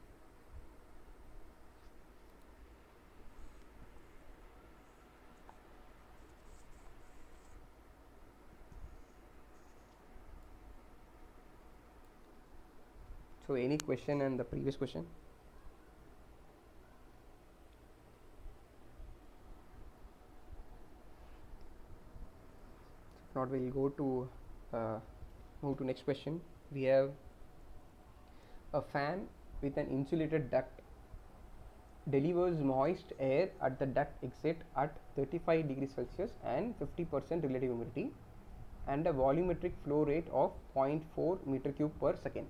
So any question on the previous question? If not, we'll go to move to next question. We have a fan with an insulated duct delivers moist air at the duct exit at 35 degrees Celsius and 50% relative humidity, and a volumetric flow rate of 0.4 meter cube per second.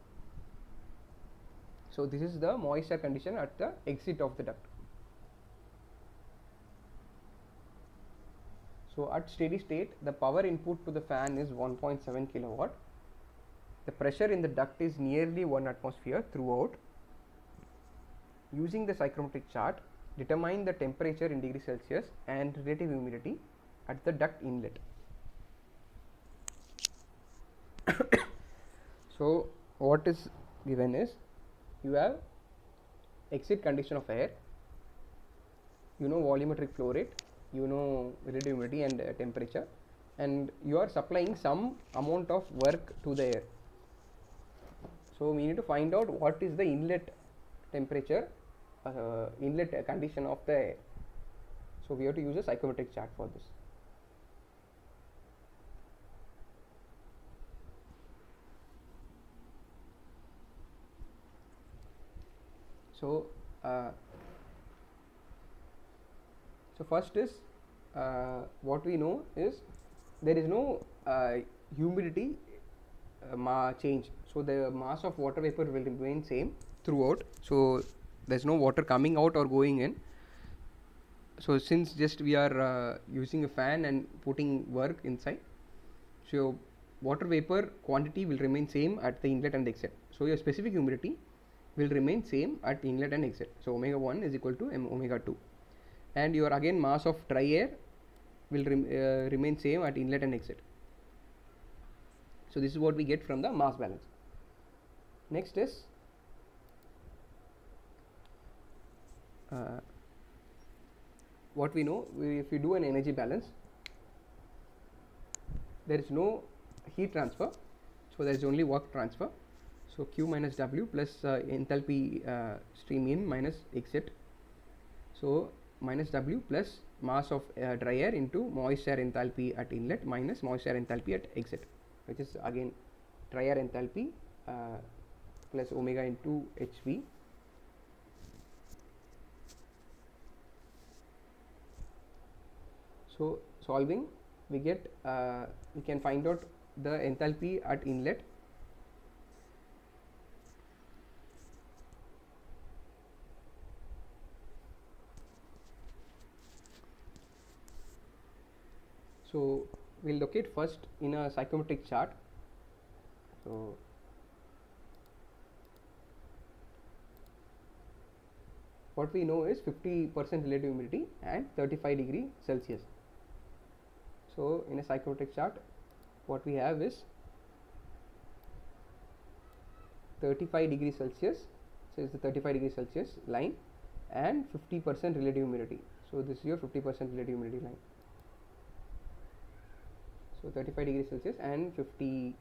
So this is the moisture condition at the exit of the duct. So at steady state, the power input to the fan is 1.7 kilowatt. The pressure in the duct is nearly 1 atmosphere throughout. Using the psychrometric chart, determine the temperature in degrees Celsius and relative humidity at the duct inlet. So what is given is, you have exit condition of air, you know volumetric flow rate, you know relative humidity and temperature, and you are supplying some amount of work to the air. So we need to find out what is the inlet temperature, inlet condition of the air. So we have to use a psychrometric chart for this. So first is, what we know is there is no humidity change. So the mass of water vapor will remain same throughout. So there is no water coming out or going in. So since just we are using a fan and putting work inside, so water vapor quantity will remain same at the inlet and exit. So your specific humidity will remain same at inlet and exit. So omega 1 is equal to omega 2, and your again mass of dry air will remain same at inlet and exit. So this is what we get from the mass balance. Next is what we know, if you do an energy balance, there is no heat transfer, so there is only work transfer. So Q minus W plus enthalpy stream in minus exit. So minus W plus mass of dry air into moist air enthalpy at inlet minus moist air enthalpy at exit, which is again dry air enthalpy plus omega into HV. So solving, we get we can find out the enthalpy at inlet. So we'll locate first in a psychrometric chart. So what we know is 50% relative humidity and 35°C. So in a psychrometric chart, what we have is 35°C, so it's the 35°C line, and 50% relative humidity. So this is your 50% relative humidity line. So 35°C and 50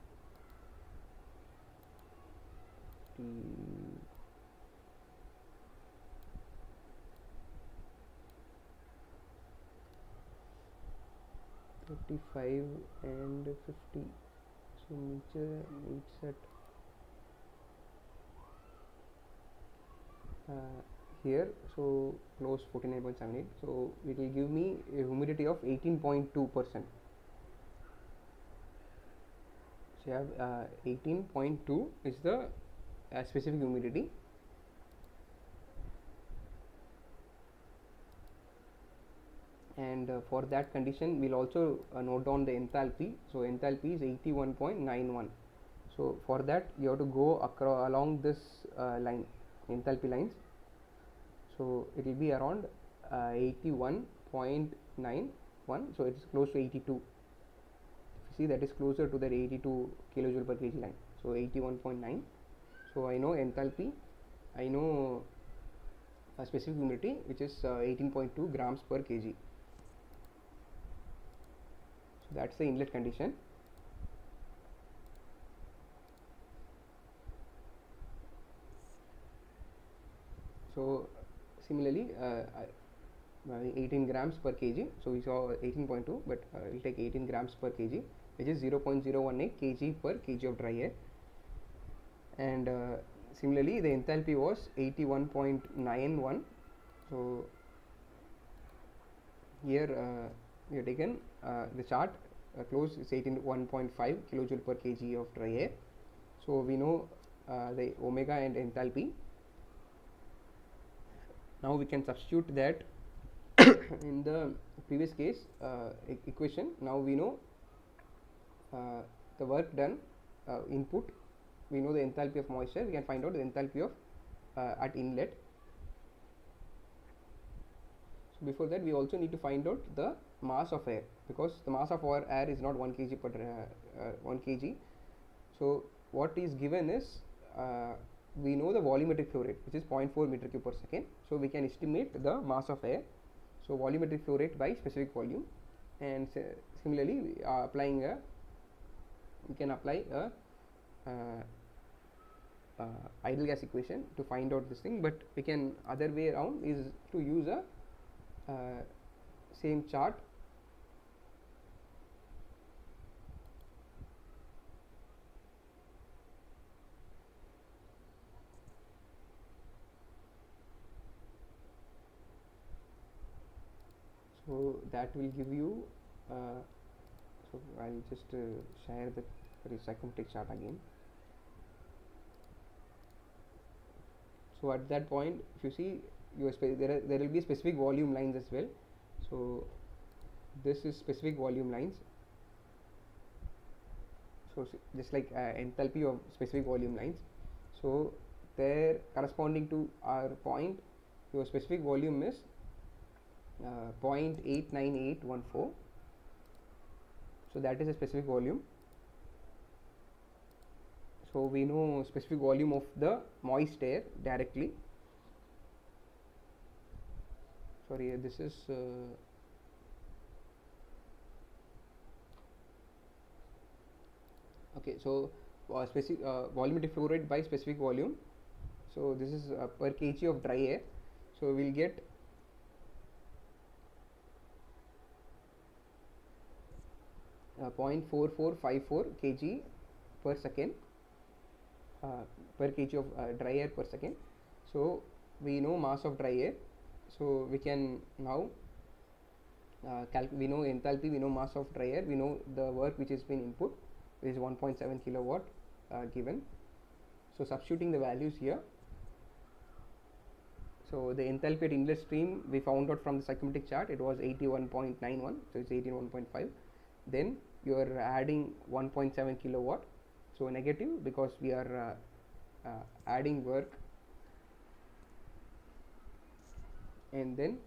35 and 50. So meets at here, so close 49.78. So it will give me a humidity of 18.2%. So you have 18.2 is the specific humidity. And for that condition, we'll also note down the enthalpy. So enthalpy is 81.91. So for that, you have to go along this line, enthalpy lines. So it will be around 81.91. So it is close to 82. If you see, that is closer to that 82 kilojoule per kg line. So 81.9. So I know enthalpy, I know a specific humidity, which is 18.2 grams per kg. So that's the inlet condition. So similarly, 18 grams per kg. So we saw 18.2, but we'll take 18 grams per kg, which is 0.018 kg per kg of dry air. And similarly, the enthalpy was 81.91. So here we have taken the chart close is 1.5 kilojoule per kg of dry air. So we know the omega and enthalpy. Now we can substitute that in the previous case equation. Now we know the work done, input, we know the enthalpy of moisture, we can find out the enthalpy of at inlet. So before that, we also need to find out the mass of air, because the mass of our air is not 1 kg per 1 kg. So what is given is we know the volumetric flow rate, which is 0.4 meter cube per second. So we can estimate the mass of air. So volumetric flow rate by specific volume. And similarly, we are applying we can apply a ideal gas equation to find out this thing, but we can other way around is to use a same chart. So that will give you so I'll just share the psychrometric chart again. So at that point, if you see, there will be specific volume lines as well. So this is specific volume lines. So just like enthalpy of specific volume lines. So there, corresponding to our point, your specific volume is 0.89814. So that is a specific volume. So we know specific volume of the moist air directly. Sorry, this is okay. So specific volumetric flow rate by specific volume. So this is per kg of dry air. So we'll get 0.4454 kg per second per kg of dry air per second. So we know mass of dry air. So we can now we know enthalpy, we know mass of dry air, we know the work which has been input, which is 1.7 kilowatt given. So substituting the values here. So the enthalpy at inlet stream we found out from the psychrometric chart, it was 81.91, so it's 81.5. Then you are adding 1.7 kilowatt, so negative because we are adding work, and then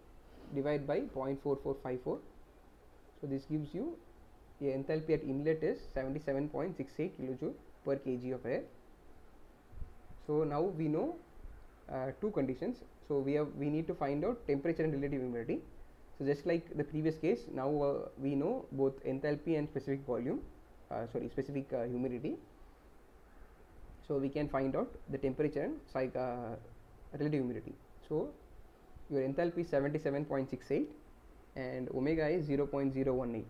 divide by 0.4454. So this gives you the enthalpy at inlet is 77.68 kilojoule per kg of air. So now we know two conditions. So we need to find out temperature and relative humidity. So just like the previous case, now we know both enthalpy and specific volume, specific humidity. So we can find out the temperature and relative humidity. So your enthalpy is 77.68 and omega is 0.018.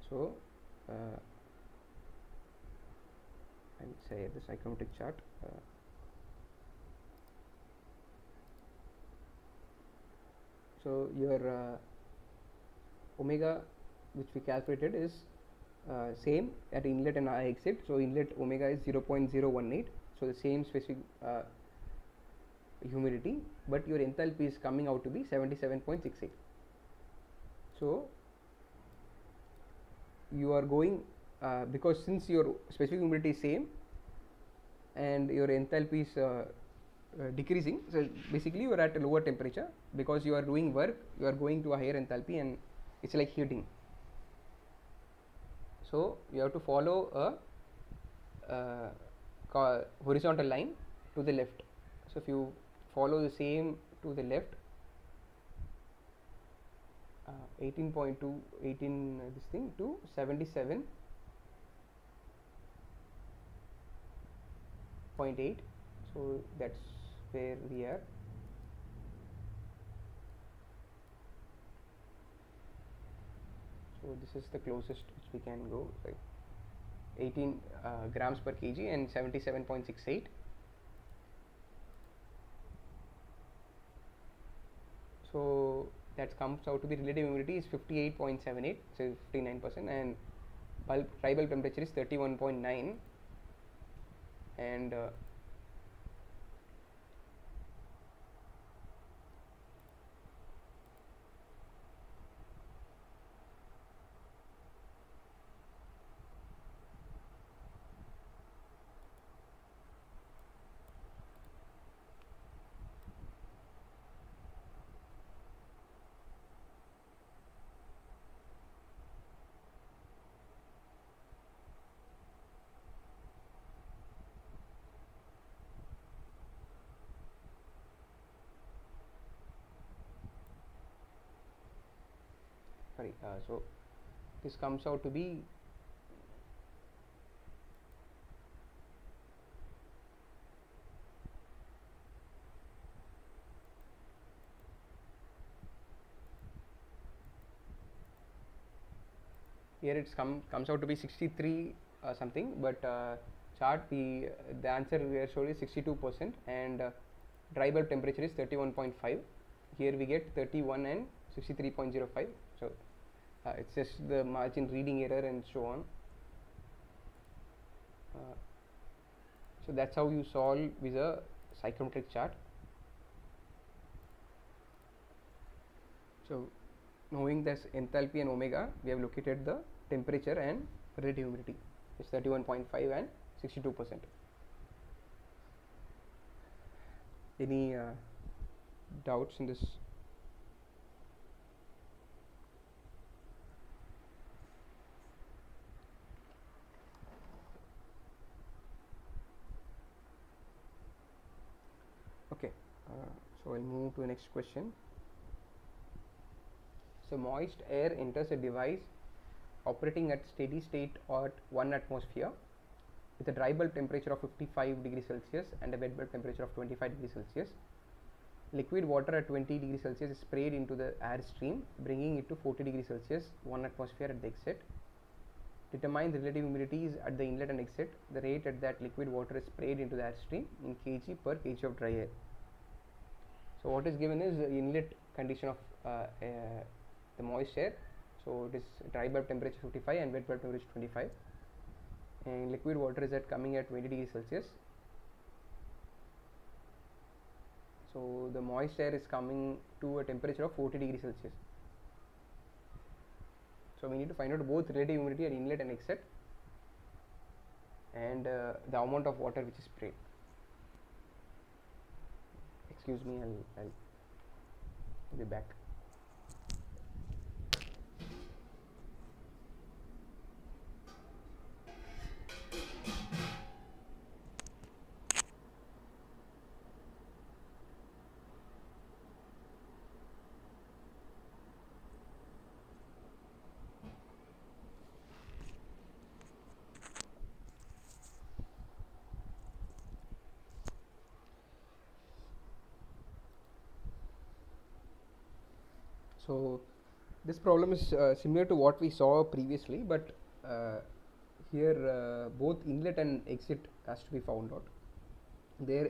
So I will say the psychrometric chart. So your omega which we calculated is same at inlet and exit. So inlet omega is 0.018. So the same specific humidity, but your enthalpy is coming out to be 77.68. So you are going because since your specific humidity is same and your enthalpy is decreasing, so basically you are at a lower temperature because you are doing work, you are going to a higher enthalpy and it's like heating. So you have to follow a horizontal line to the left. So if you follow the same to the left, 18.2 this thing to 77.8, so that's where we are. So this is the closest which we can go, like 18 grams per kg and 77.68. So that comes out to be relative humidity is 58.78, so 59%, and dry bulb temperature is 31.9, and so this comes out to be here it's comes out to be 63 something, but chart the answer we are showing is 62%, and dry bulb temperature is 31.5. Here we get 31 and 63.05. So it's just the margin reading error and so on. So that's how you solve with a psychrometric chart. So knowing this enthalpy and omega, we have located the temperature and relative humidity. It's 31.5 and 62%. Any doubts in this? So I'll move to the next question. So moist air enters a device operating at steady state at 1 atmosphere with a dry bulb temperature of 55 degrees Celsius and a wet bulb temperature of 25 degrees Celsius. Liquid water at 20 degrees Celsius is sprayed into the air stream, bringing it to 40 degrees Celsius, 1 atmosphere at the exit. Determine the relative humidities at the inlet and exit. The rate at that liquid water is sprayed into the air stream in kg per kg of dry air. So what is given is the inlet condition of the moist air. So it is dry bulb temperature 55 and wet bulb temperature 25, and liquid water is coming at 20 degrees Celsius. So the moist air is coming to a temperature of 40 degrees Celsius. So we need to find out both relative humidity at inlet and exit, and the amount of water which is sprayed. Excuse me, I'll be back. So this problem is similar to what we saw previously, but here both inlet and exit has to be found out. Their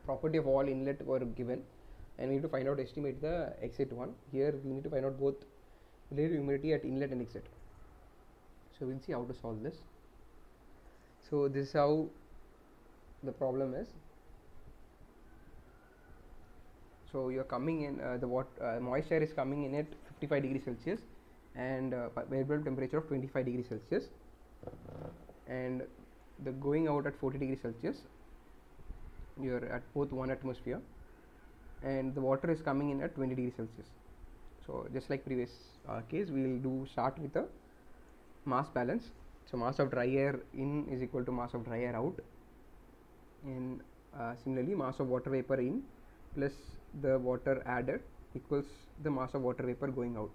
property of all inlet were given, and we need to find out, estimate the exit one. Here we need to find out both relative humidity at inlet and exit. So we'll see how to solve this. So this is how the problem is. So you're coming in the moist air is coming in at 55 degrees Celsius and wet bulb temperature of 25 degrees Celsius, and the going out at 40 degrees Celsius. You're at both 1 atmosphere, and the water is coming in at 20 degrees Celsius. So just like previous case, we will start with a mass balance. So mass of dry air in is equal to mass of dry air out, and similarly mass of water vapor in plus the water added equals the mass of water vapor going out.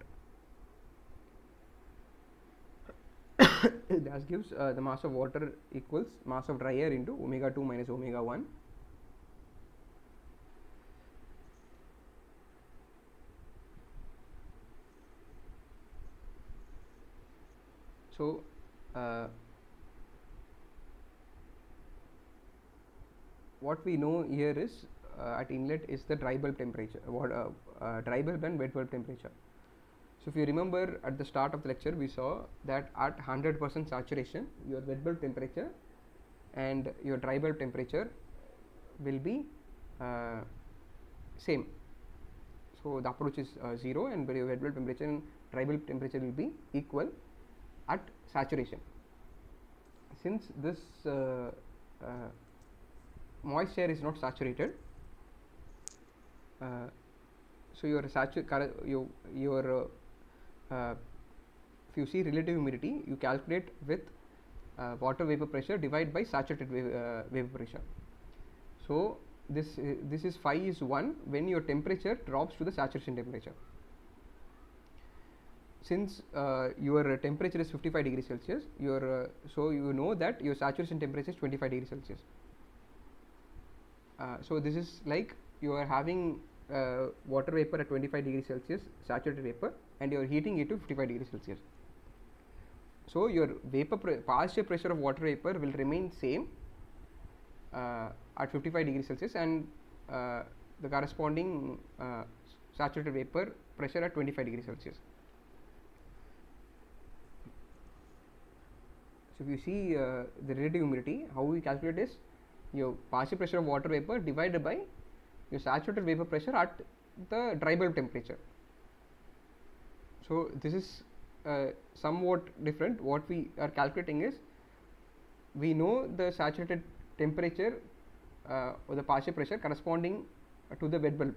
That gives the mass of water equals mass of dry air into omega 2 minus omega 1. So what we know here is at inlet is the dry bulb temperature, dry bulb and wet bulb temperature. So if you remember at the start of the lecture, we saw that at 100% saturation, your wet bulb temperature and your dry bulb temperature will be same. So the approach is 0, and your wet bulb temperature and dry bulb temperature will be equal at saturation. Since this moist air is not saturated, so your if you see relative humidity, you calculate with water vapor pressure divided by saturated vapor pressure. So this is phi is 1 when your temperature drops to the saturation temperature. Since your temperature is 55 degrees Celsius, so you know that your saturation temperature is 25 degrees Celsius. So this is like you are having water vapor at 25 degrees Celsius, saturated vapor, and you are heating it to 55 degrees Celsius. So your partial pressure of water vapor will remain same at 55 degrees Celsius, and the corresponding saturated vapor pressure at 25 degrees Celsius. So if you see the relative humidity, how we calculate is your partial pressure of water vapor divided by your saturated vapor pressure at the dry bulb temperature. So this is somewhat different. What we are calculating is, we know the saturated temperature or the partial pressure corresponding to the wet bulb.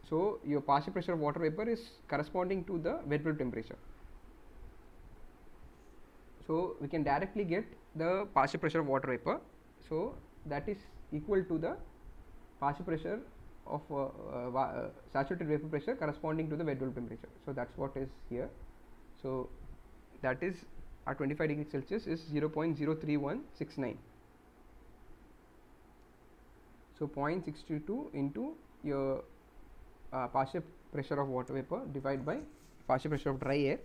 So your partial pressure of water vapor is corresponding to the wet bulb temperature. So we can directly get the partial pressure of water vapor. So that is equal to the partial pressure of saturated vapor pressure corresponding to the wet bulb temperature. So that's what is here. So that is at 25 degrees Celsius is 0.03169. So 0.622 into your partial pressure of water vapor divided by partial pressure of dry air.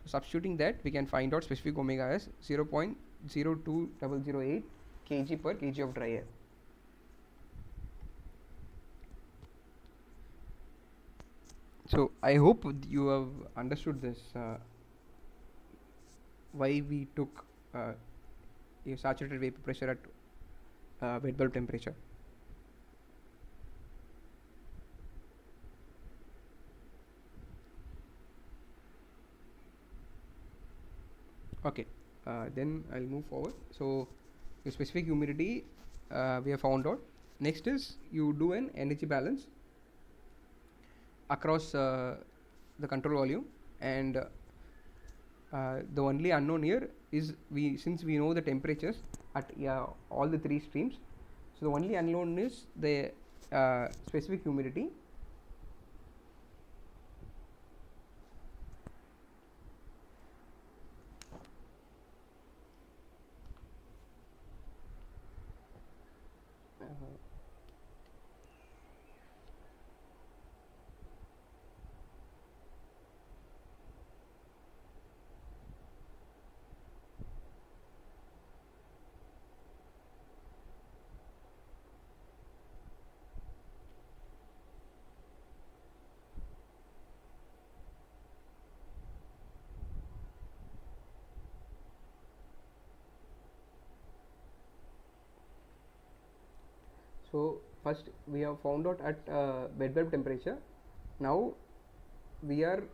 So substituting that, we can find out specific omega as 0.02008 kg per kg of dry air. So I hope you have understood this, why we took a saturated vapor pressure at wet bulb temperature. Okay, then I'll move forward. So your specific humidity we have found out. Next is you do an energy balance across the control volume, and the only unknown here is since we know the temperatures at all the three streams, so the only unknown is the specific humidity. So first we have found out at bed bulb temperature. Now we are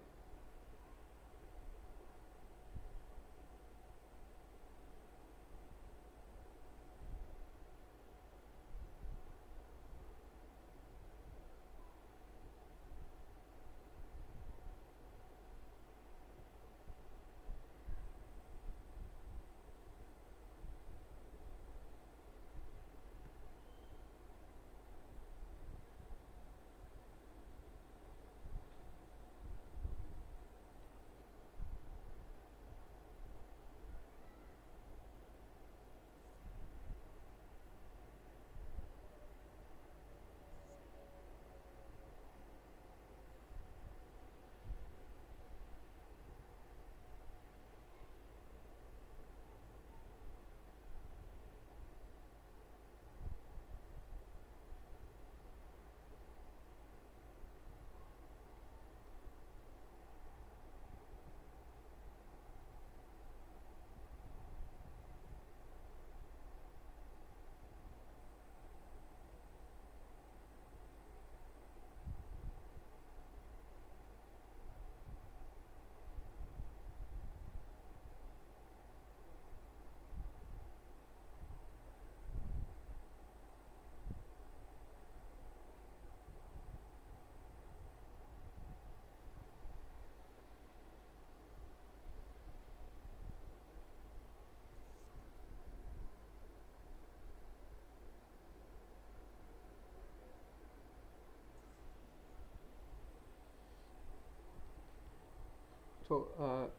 so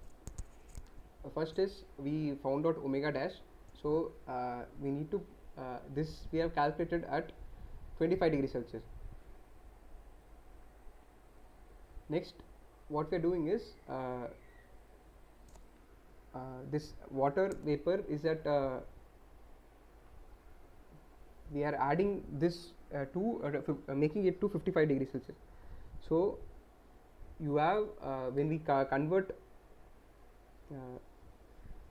first is we found out omega dash. So we need to this we have calculated at 25 degrees Celsius. Next, what we are doing is this water vapor is at we are adding this to making it to 55 degrees Celsius. So you have when we convert,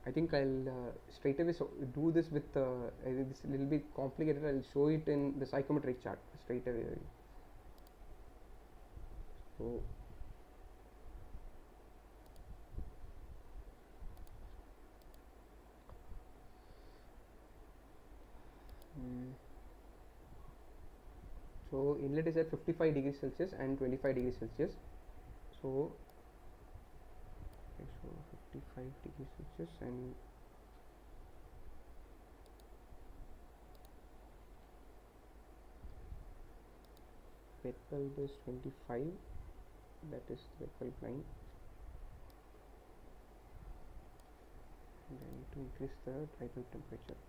I think I'll straight away do this with it's a little bit complicated. I'll show it in the psychometric chart straight away. So so inlet is at 55 degrees Celsius and 25 degrees Celsius. So okay, so 55 degrees Celsius and wet bulb is 25, that is the wet bulb line, and I need to increase the dry bulb temperature.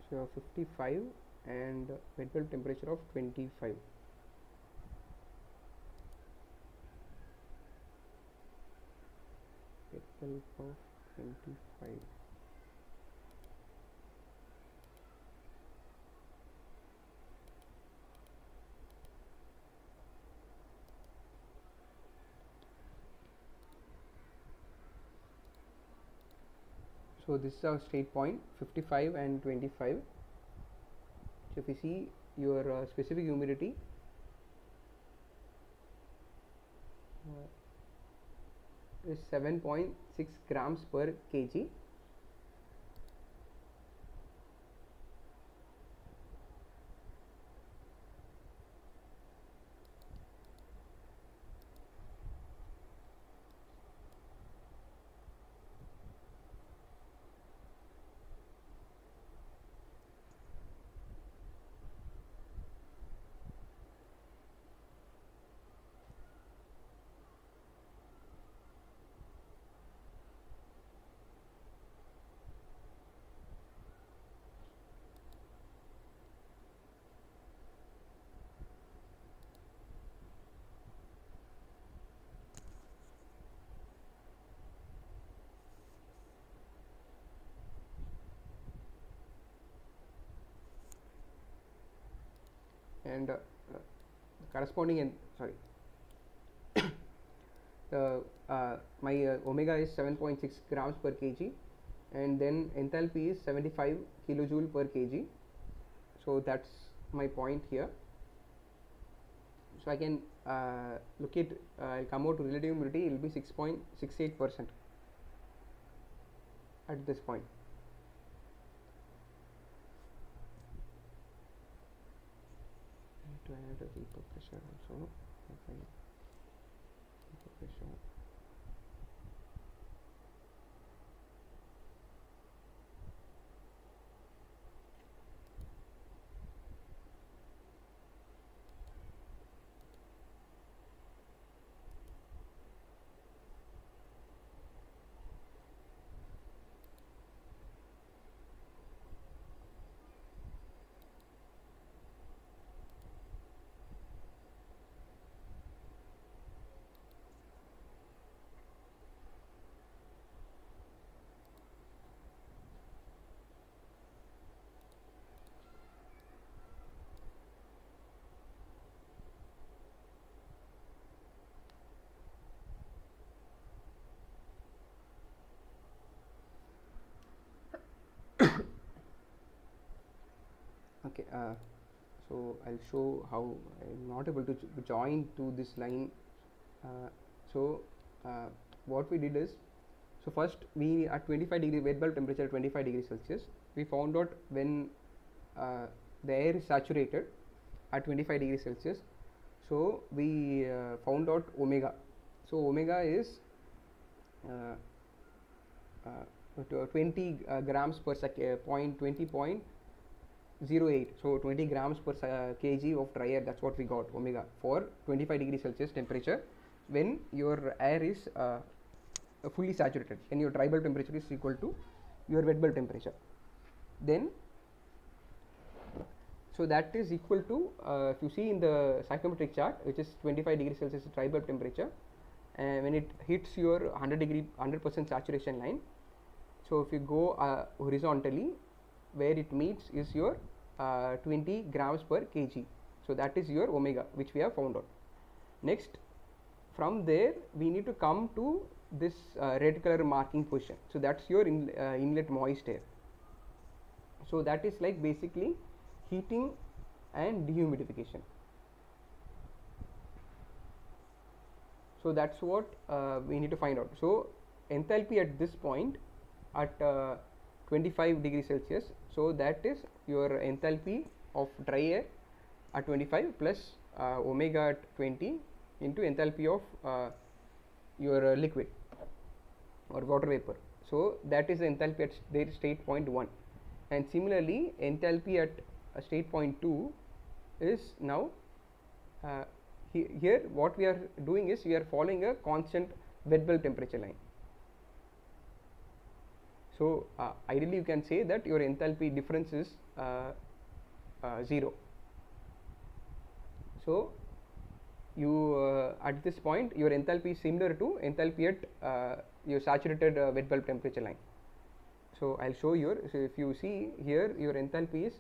So 55 and wet bulb temperature of 25. Wet bulb of 25. So this is our state point 55 and 25. So if you see your specific humidity is 7.6 grams per kg. And corresponding and sorry my omega is 7.6 grams per kg, and then enthalpy is 75 kilojoule per kg. So that's my point here. So I can look at I'll come out to relative humidity, it will be 6.68% at this point. To add a vapor pressure also. Okay. Vapor pressure. Okay, so I'll show how I'm not able to join to this line. So what we did is, so first we at 25 degree wet bulb temperature at 25 degrees Celsius, we found out when the air is saturated at 25 degrees Celsius. So we found out omega. So omega is 20 grams per second, 20.08. So 20 grams per kg of dry air, that's what we got omega for 25 degrees Celsius temperature when your air is fully saturated, and your dry bulb temperature is equal to your wet bulb temperature. Then so that is equal to if you see in the psychrometric chart, which is 25 degrees Celsius dry bulb temperature, and when it hits your 100% saturation line, so if you go horizontally, where it meets is your 20 grams per kg. So that is your omega, which we have found out. Next, from there we need to come to this red color marking position. So that's your inlet moist air. So that is like basically heating and dehumidification. So that's what we need to find out. So enthalpy at this point at 25 degrees Celsius, so that is your enthalpy of dry air at 25 plus omega at 20 into enthalpy of your liquid or water vapor. So that is the enthalpy at their state point 1, and similarly enthalpy at state point 2 is now here what we are doing is we are following a constant wet bulb temperature line. So ideally you can say that your enthalpy difference is 0. So you at this point your enthalpy is similar to enthalpy at your saturated wet bulb temperature line. So I'll show you. So if you see here, your enthalpy is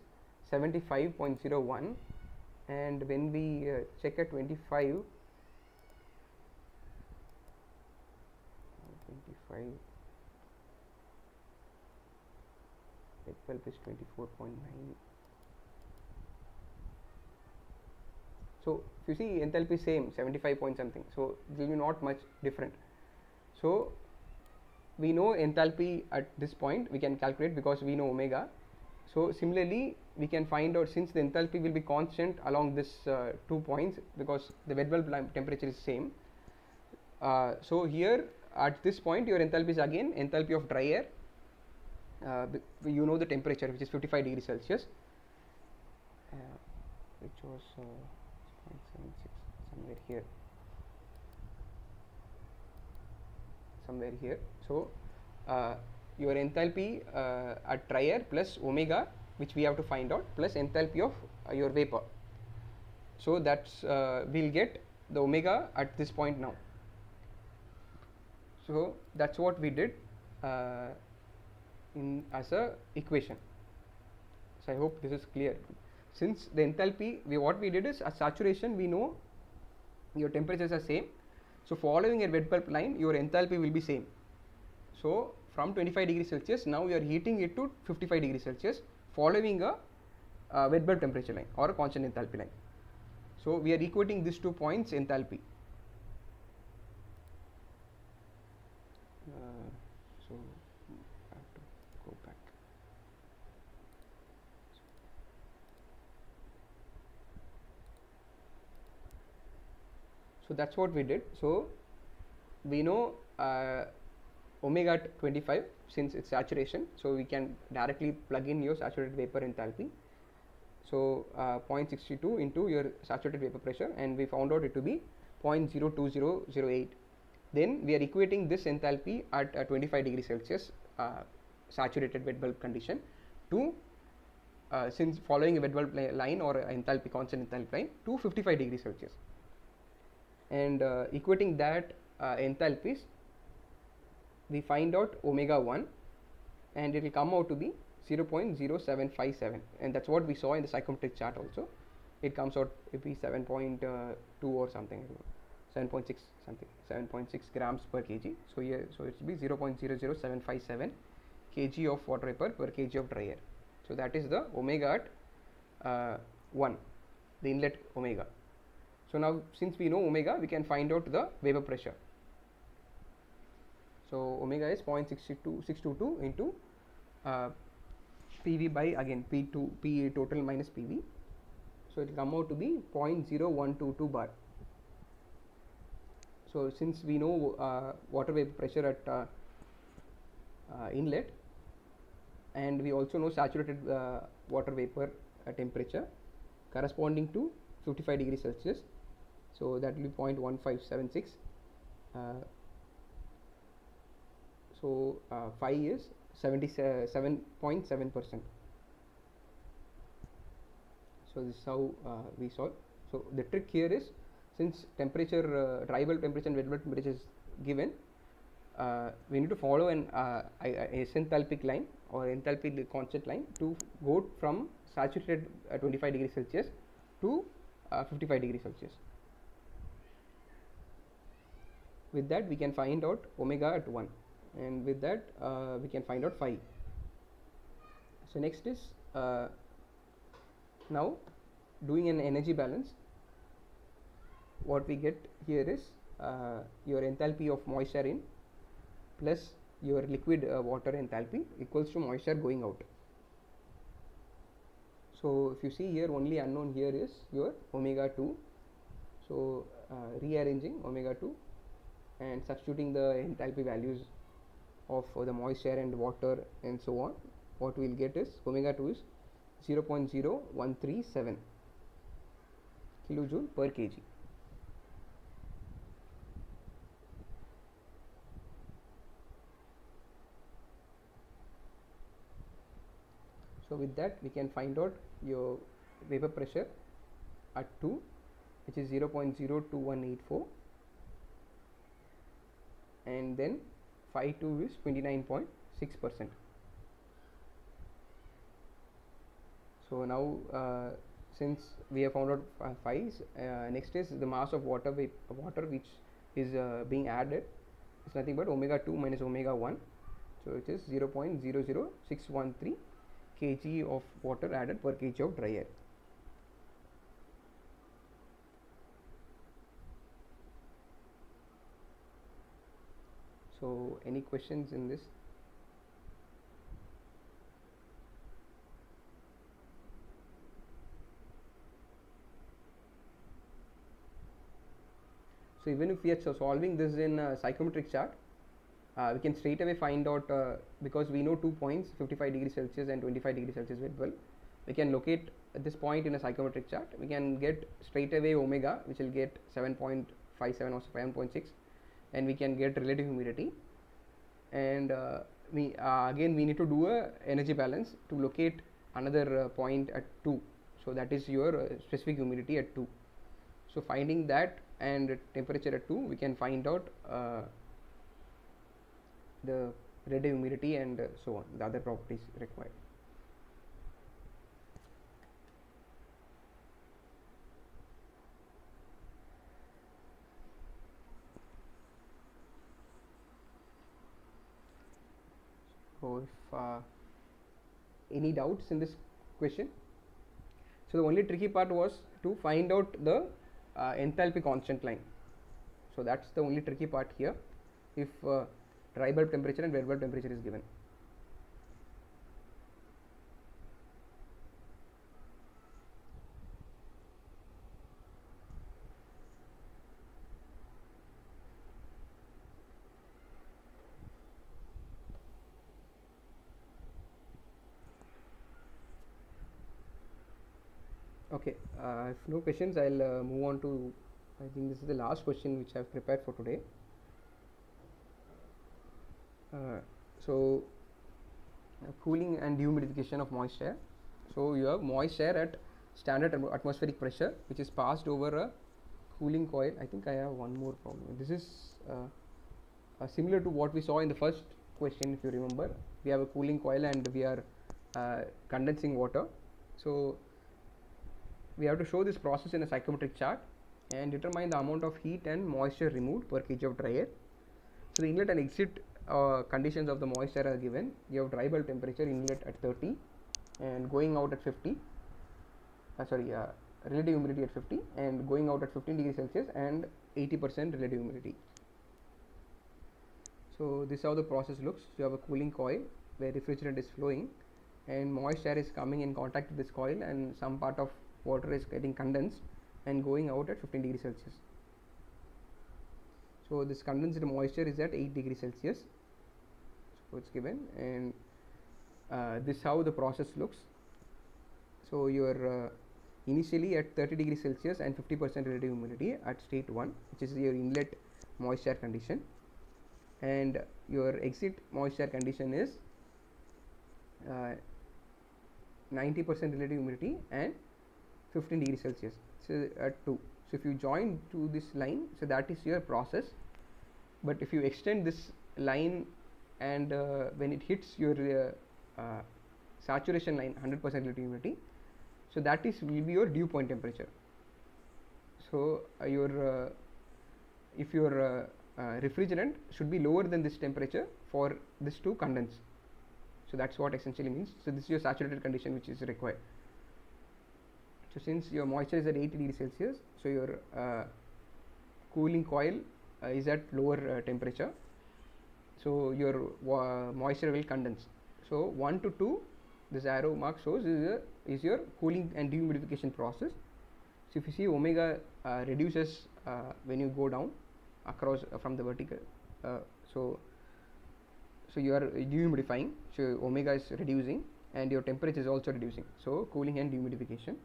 75.01, and when we check at 25 wet bulb is 24.9. So if you see enthalpy same 75 point something, so it will be not much different. So we know enthalpy at this point we can calculate because we know omega. So similarly we can find out, since the enthalpy will be constant along this 2 points because the wet bulb temperature is same. So here at this point your enthalpy is again enthalpy of dry air. You know the temperature, which is 55 degrees Celsius, which was 0.76 somewhere here. So your enthalpy at dry air plus omega, which we have to find out, plus enthalpy of your vapor. So that's we'll get the omega at this point now. So that's what we did in as a equation. So I hope this is clear. Since the enthalpy, what we did is at saturation we know your temperatures are same. So following a wet bulb line, your enthalpy will be same. So from 25 degrees Celsius, now you are heating it to 55 degrees Celsius following a wet bulb temperature line or a constant enthalpy line. So we are equating these 2 points enthalpy. So I have to go back. So that's what we did. So we know omega at 25, since it's saturation, so we can directly plug in your saturated vapor enthalpy. So 0.62 into your saturated vapor pressure, and we found out it to be 0.02008. Then we are equating this enthalpy at 25 degrees Celsius saturated wet bulb condition to since following a wet bulb line or enthalpy constant enthalpy line to 55 degrees Celsius, and equating that enthalpies, we find out omega 1, and it will come out to be 0.0757, and that's what we saw in the psychometric chart also. It comes out to be 7.2 or something, 7.6 something, 7.6 grams per kg. So here, so it will be 0.00757 kg of water vapor per kg of dry air. So that is the omega at 1, the inlet omega. So now since we know omega, we can find out the vapor pressure. So omega is 0.622 into PV by again P2 P total minus PV. So it will come out to be 0.0122 bar. So since we know water vapor pressure at inlet, and we also know saturated water vapor temperature corresponding to 55 degrees Celsius, so that will be 0.1576. So phi is 77.7%. So this is how we solve. So the trick here is, since temperature dry bulb temperature and wet bulb temperature is given, we need to follow an enthalpic line or enthalpy constant line to go from saturated 25 degrees Celsius to 55 degrees Celsius. With that we can find out omega at 1, and with that we can find out phi. So next is now doing an energy balance. What we get here is your enthalpy of moisture in plus your liquid water enthalpy equals to moisture going out. So if you see here, only unknown here is your omega 2. So rearranging omega 2 and substituting the enthalpy values of the moisture and water and so on, what we will get is omega 2 is 0.0137 kilojoule per kg. So with that we can find out your vapor pressure at 2, which is 0.02184, and then phi 2 is 29.6%. So now since we have found out phi's, next is the mass of water which is being added. It's nothing but omega 2 minus omega 1, so it is 0.00613 kg of water added per kg of dry air. So any questions in this? So even if we are solving this in a psychrometric chart, we can straight away find out, because we know 2 points, 55 degrees Celsius and 25 degrees Celsius wet bulb. We can locate at this point in a psychrometric chart. We can get straight away omega, which will get 7.57 or 7.6, and we can get relative humidity. And we again we need to do a energy balance to locate another point at 2. So that is your specific humidity at 2. So finding that and temperature at 2, we can find out the relative humidity and so on, the other properties required. So if any doubts in this question? So the only tricky part was to find out the enthalpy constant line. So that's the only tricky part here, if dry bulb temperature and wet bulb temperature is given. Okay, if no questions, I'll move on to, I think this is the last question which I've prepared for today. So cooling and dehumidification of moisture. So you have moisture at standard atmospheric pressure, which is passed over a cooling coil. I think I have one more problem. This is similar to what we saw in the first question. If you remember, we have a cooling coil and we are condensing water. So we have to show this process in a psychrometric chart and determine the amount of heat and moisture removed per kg of dry air. So the inlet and exit conditions of the moisture are given. You have dry bulb temperature, inlet at 30 and going out at 50, relative humidity at 50 and going out at 15 degrees Celsius and 80% relative humidity. So this is how the process looks. You have a cooling coil where refrigerant is flowing and moisture is coming in contact with this coil, and some part of water is getting condensed and going out at 15 degrees Celsius. So this condensed moisture is at 8 degrees Celsius. So it's given, and this is how the process looks. So you are initially at 30 degrees Celsius and 50% relative humidity at state 1, which is your inlet moisture condition, and your exit moisture condition is 90% relative humidity and 15 degrees Celsius, so at 2. So if you join to this line, so that is your process. But if you extend this line and when it hits your saturation line, 100% relative humidity, so that is will be your dew point temperature. So your if your refrigerant should be lower than this temperature for this to condense. So that's what essentially means. So this is your saturated condition which is required. So since your moisture is at 80 degrees Celsius, so your cooling coil is at lower temperature, so your moisture will condense. So 1 to 2, this arrow mark shows is your cooling and dehumidification process. So if you see omega reduces when you go down across from the vertical. Uh, so so you are dehumidifying, so omega is reducing and your temperature is also reducing, so cooling and dehumidification.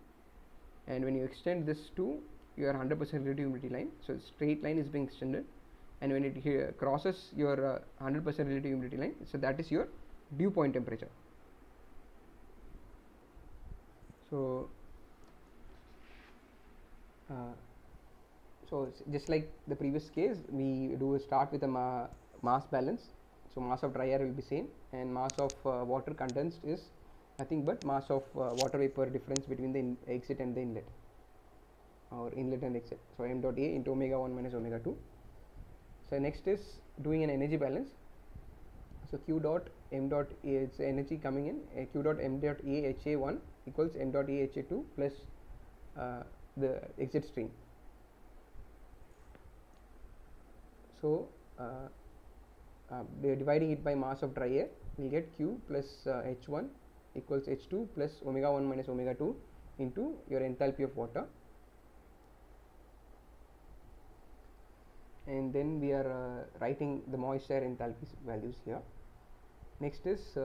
And when you extend this to your 100% relative humidity line, so straight line is being extended, and when it crosses your 100% relative humidity line, so that is your dew point temperature. So so just like the previous case, we do start with a mass balance. So mass of dry air will be same, and mass of water condensed is nothing but mass of water vapor difference between the exit and the inlet, or inlet and exit. So m dot A into omega 1 minus omega 2. So next is doing an energy balance. So q dot m dot A, it's energy coming in, q dot m dot A HA1 equals m dot A HA2 plus the exit stream. So dividing it by mass of dry air, we will get q plus h1 equals h2 plus omega 1 minus omega 2 into your enthalpy of water. And then we are writing the moist air enthalpy values here. Next is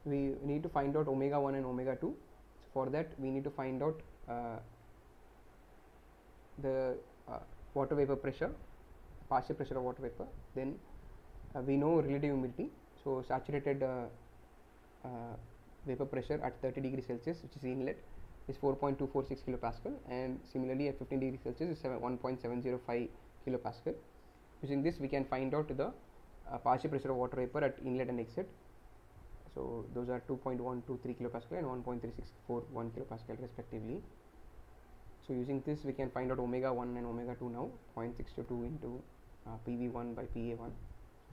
we need to find out omega 1 and omega 2. So for that we need to find out the water vapor pressure, partial pressure of water vapor. Then we know relative humidity, so saturated vapor pressure at 30 degrees Celsius, which is the inlet, is 4.246 kilopascal, and similarly at 15 degrees Celsius is 1.705 kilopascal. Using this we can find out the partial pressure of water vapor at inlet and exit. So those are 2.123 kilopascal and 1.3641 kilopascal respectively. So using this we can find out omega 1 and omega 2 now, 0.622 into PV1 by PA1.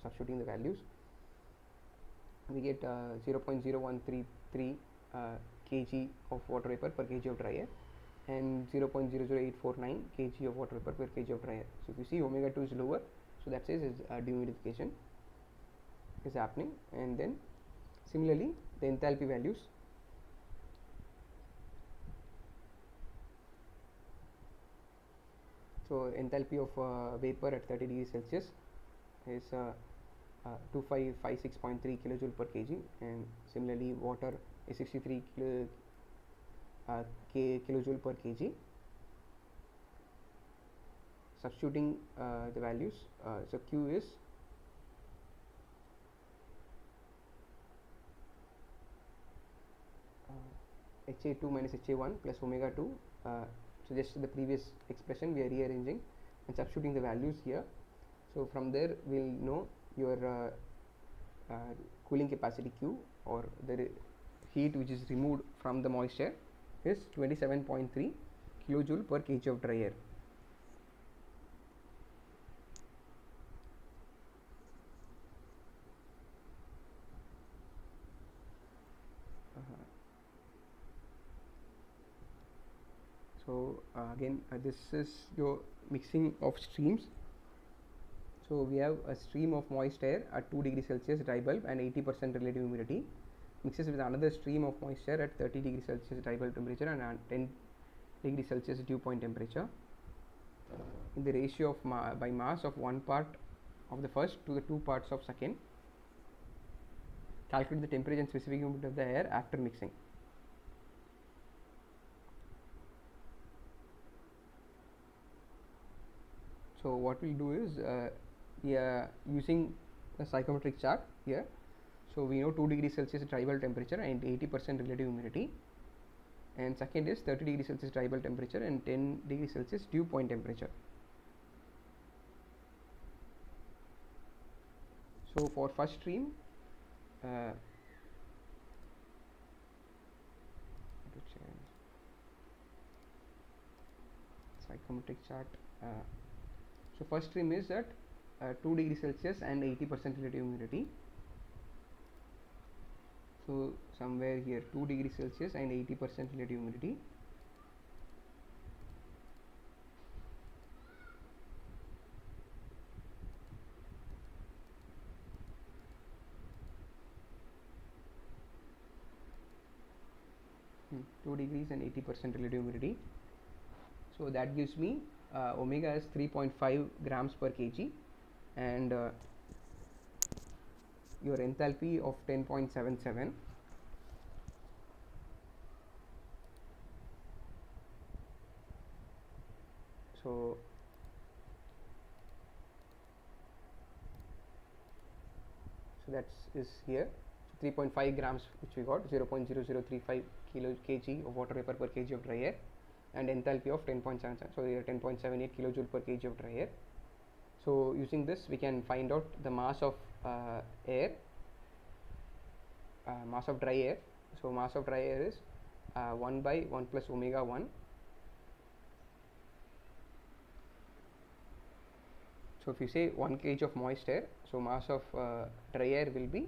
Substituting the values, we get 0.0133 kg of water vapor per kg of dry air and 0.00849 kg of water vapor per kg of dry air. So if you see omega 2 is lower, so that says is dehumidification is happening. And then similarly the enthalpy values, so enthalpy of vapor at 30 degrees Celsius is 2556.3 kilojoule per kg, and similarly water is 63 kilojoule per kg. Substituting the values, so q is HA2 minus HA1 plus omega 2. So just the previous expression we are rearranging and substituting the values here. So from there we will know your cooling capacity Q, or the heat which is removed from the moisture, is 27.3 kilojoule per kg of dry air. So again this is your mixing of streams. So we have a stream of moist air at 2 degrees Celsius dry bulb and 80% relative humidity, mixes with another stream of moisture at 30 degrees Celsius dry bulb temperature and 10 degrees Celsius dew point temperature, in the ratio of by mass of 1 part of the first to the 2 parts of second. Calculate the temperature and specific humidity of the air after mixing. So what we'll do is we are using a psychrometric chart here. So we know 2 degrees Celsius dry bulb temperature and 80% relative humidity, and second is 30 degrees Celsius dry bulb temperature and 10 degrees Celsius dew point temperature. So for first stream, psychrometric chart. So first stream is at 2 degrees Celsius and 80% relative humidity. So somewhere here 2 degrees Celsius and 80% relative humidity. 2 degrees and 80% relative humidity. So that gives me omega is 3.5 grams per kg, and your enthalpy of 10.77. So that's is here 3.5 grams, which we got 0.0035 kg of water vapor per kg of dry air, and enthalpy of 10.77. So here 10.78 kilojoule per kg of dry air. So using this we can find out the mass of air, mass of dry air. So mass of dry air is 1 by 1 plus omega 1. So if you say 1 kg of moist air, so mass of dry air will be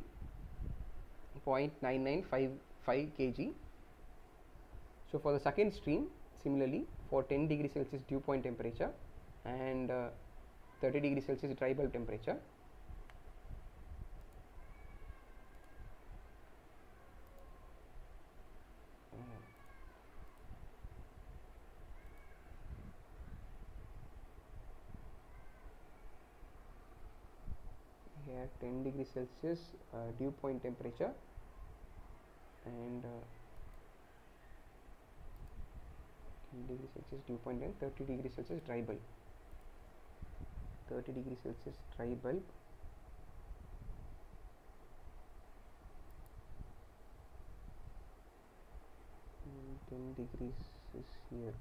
0.9955 kg. So for the second stream, similarly for 10 degree Celsius dew point temperature and 30 degree Celsius dry bulb temperature, here 10 degree Celsius dew point temperature and 10 degree Celsius dew point and 30 degree Celsius dry bulb. 30 degree Celsius dry bulb, and 10 degrees is here.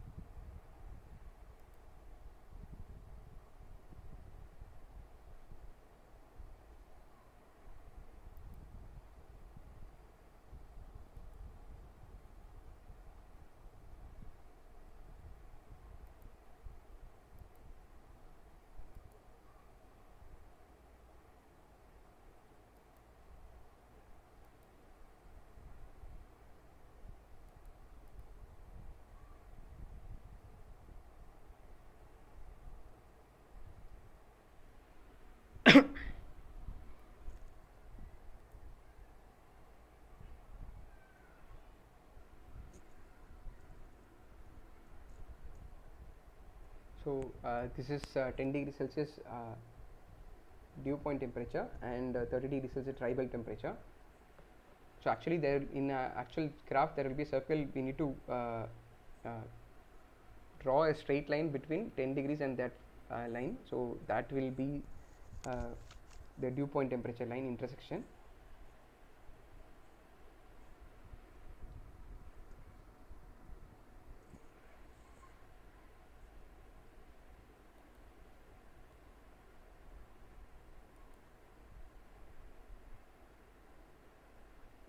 So this is 10 degree Celsius dew point temperature and 30 degree Celsius dry bulb temperature. So actually there in actual graph there will be a circle. We need to draw a straight line between 10 degrees and that line. So that will be the dew point temperature line intersection.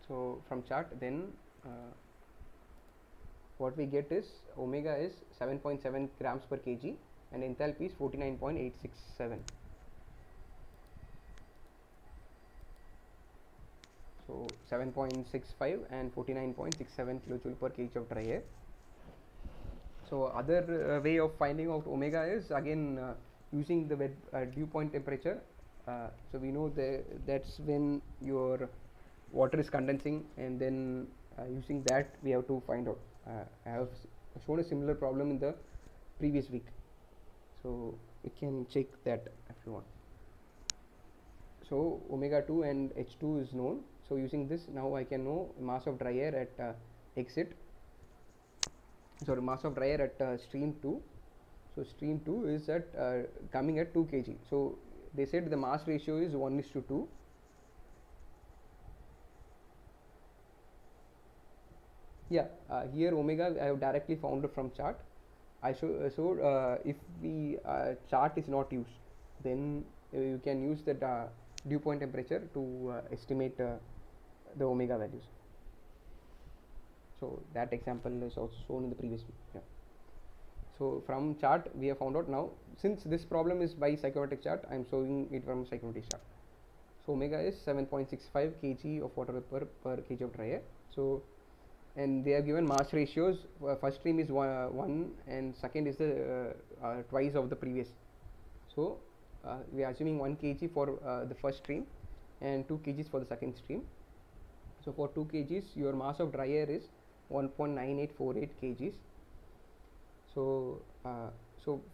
So from chart then what we get is omega is 7.7 grams per kg and enthalpy is 49.867. So 7.65 and 49.67 kilojoule per kg of dry air. So other way of finding out omega is again using the dew point temperature. So we know that's when your water is condensing, and then using that we have to find out. I have shown a similar problem in the previous week, so we can check that if you want. So omega 2 and H2 is known. So using this now I can know mass of dry air at exit. Sorry, mass of dry air at stream 2. So stream 2 is at coming at 2 kg. So they said the mass ratio is 1:2. Yeah, here omega I have directly found it from chart. I so if the chart is not used, then you can use that dew point temperature to estimate the omega values. So that example is also shown in the previous week. Yeah. So from chart we have found out now. Since this problem is by psychometric chart, I am showing it from psychometric chart. So omega is 7.65 kg of water vapor per kg of dry air. So and they have given mass ratios. First stream is 1 and second is the twice of the previous. So we are assuming 1 kg for the first stream and 2 kgs for the second stream. So for 2 kgs your mass of dry air is 1.9848 kgs. So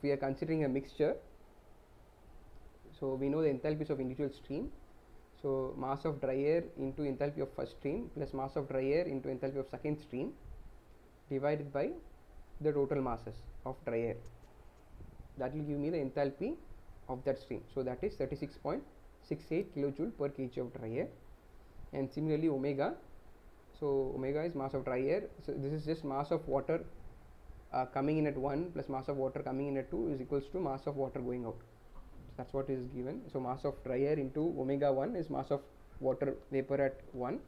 we are considering a mixture. So we know the enthalpies of individual stream. So mass of dry air into enthalpy of first stream plus mass of dry air into enthalpy of second stream divided by the total masses of dry air. That will give me the enthalpy of that stream. So that is 36.68 kilojoule per kg of dry air. And similarly omega. So omega is mass of dry air. So this is just mass of water coming in at 1 plus mass of water coming in at 2 is equals to mass of water going out. So that's what is given. So mass of dry air into omega 1 is mass of water vapor at 1.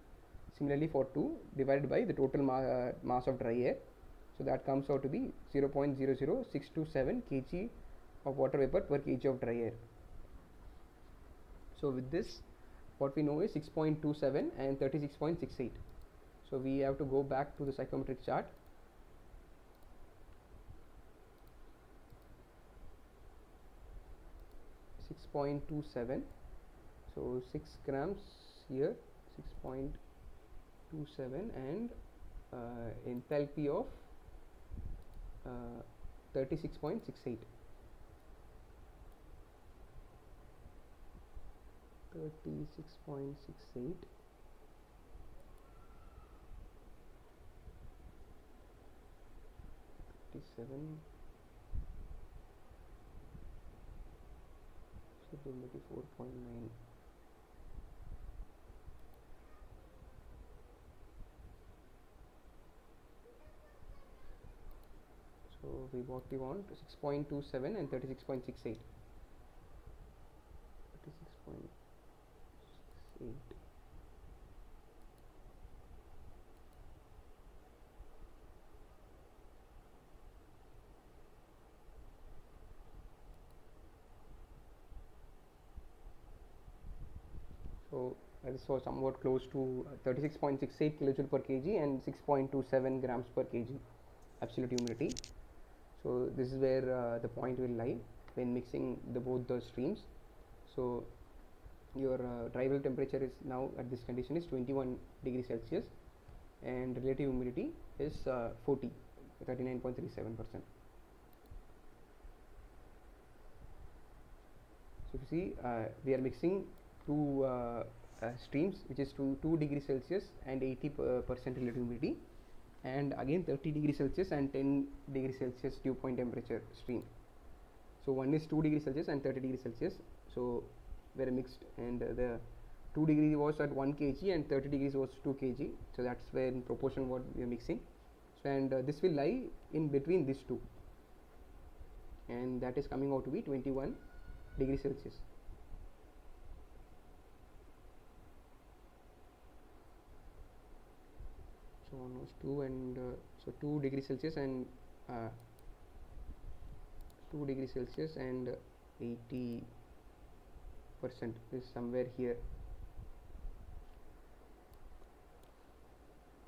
Similarly for 2 divided by the total mass of dry air. So that comes out to be 0.00627 kg of water vapor per kg of dry air. So with this, what we know is 6.27 and 36.68. So we have to go back to the psychrometric chart. .27, so 6 grams here, 6.27, and enthalpy of 36.68. 36.68 37 4.9. So what we want 6.27 and 36.68. 36.68. So this was somewhat close to 36.68 kilojoule per kg and 6.27 grams per kg absolute humidity. So this is where the point will lie when mixing both the streams. So your dry well temperature is now at this condition is 21 degrees Celsius and relative humidity is 39.37%. So if you see, we are mixing two streams, which is 2 degrees Celsius and 80% relative humidity, and again 30 degrees Celsius and 10 degrees Celsius dew point temperature stream. So one is 2 degrees Celsius and 30 degrees Celsius. So were mixed, and the 2 degree was at 1 kg and 30 degrees was 2 kg. So that's where in proportion what we are mixing. So and this will lie in between these two, and that is coming out to be 21 degrees Celsius. So almost 2 and so 2 degrees Celsius and 2 degrees Celsius and 80% is somewhere here.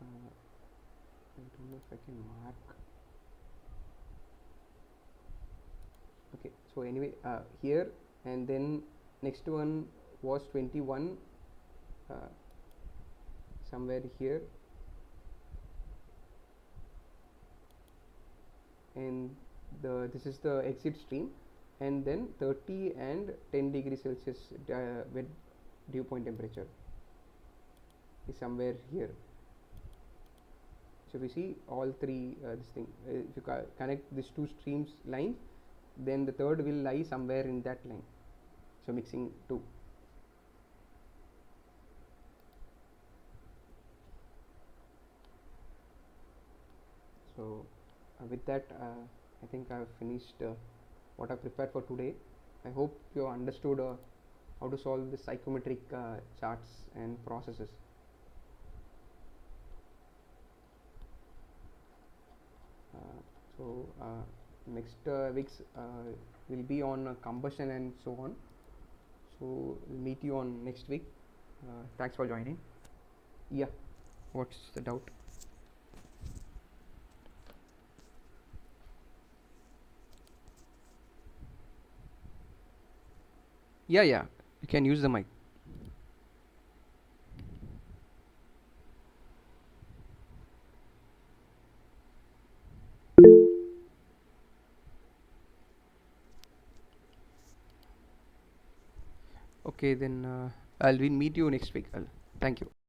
I don't know if I can mark. Okay, so anyway, here, and then next one was 21 somewhere here, and this is the exit stream, and then 30 and 10 degrees Celsius wet dew point temperature is somewhere here. So we see all three this thing. If you connect these two streams lines, then the third will lie somewhere in that line. So mixing two. So with that, I think I have finished what I prepared for today. I hope you have understood how to solve the psychometric charts and processes. So next weeks will be on combustion and so on. So we'll meet you on next week. Thanks for joining. Yeah, what's the doubt? Yeah, you can use the mic. Okay, then I'll meet you next week. Thank you.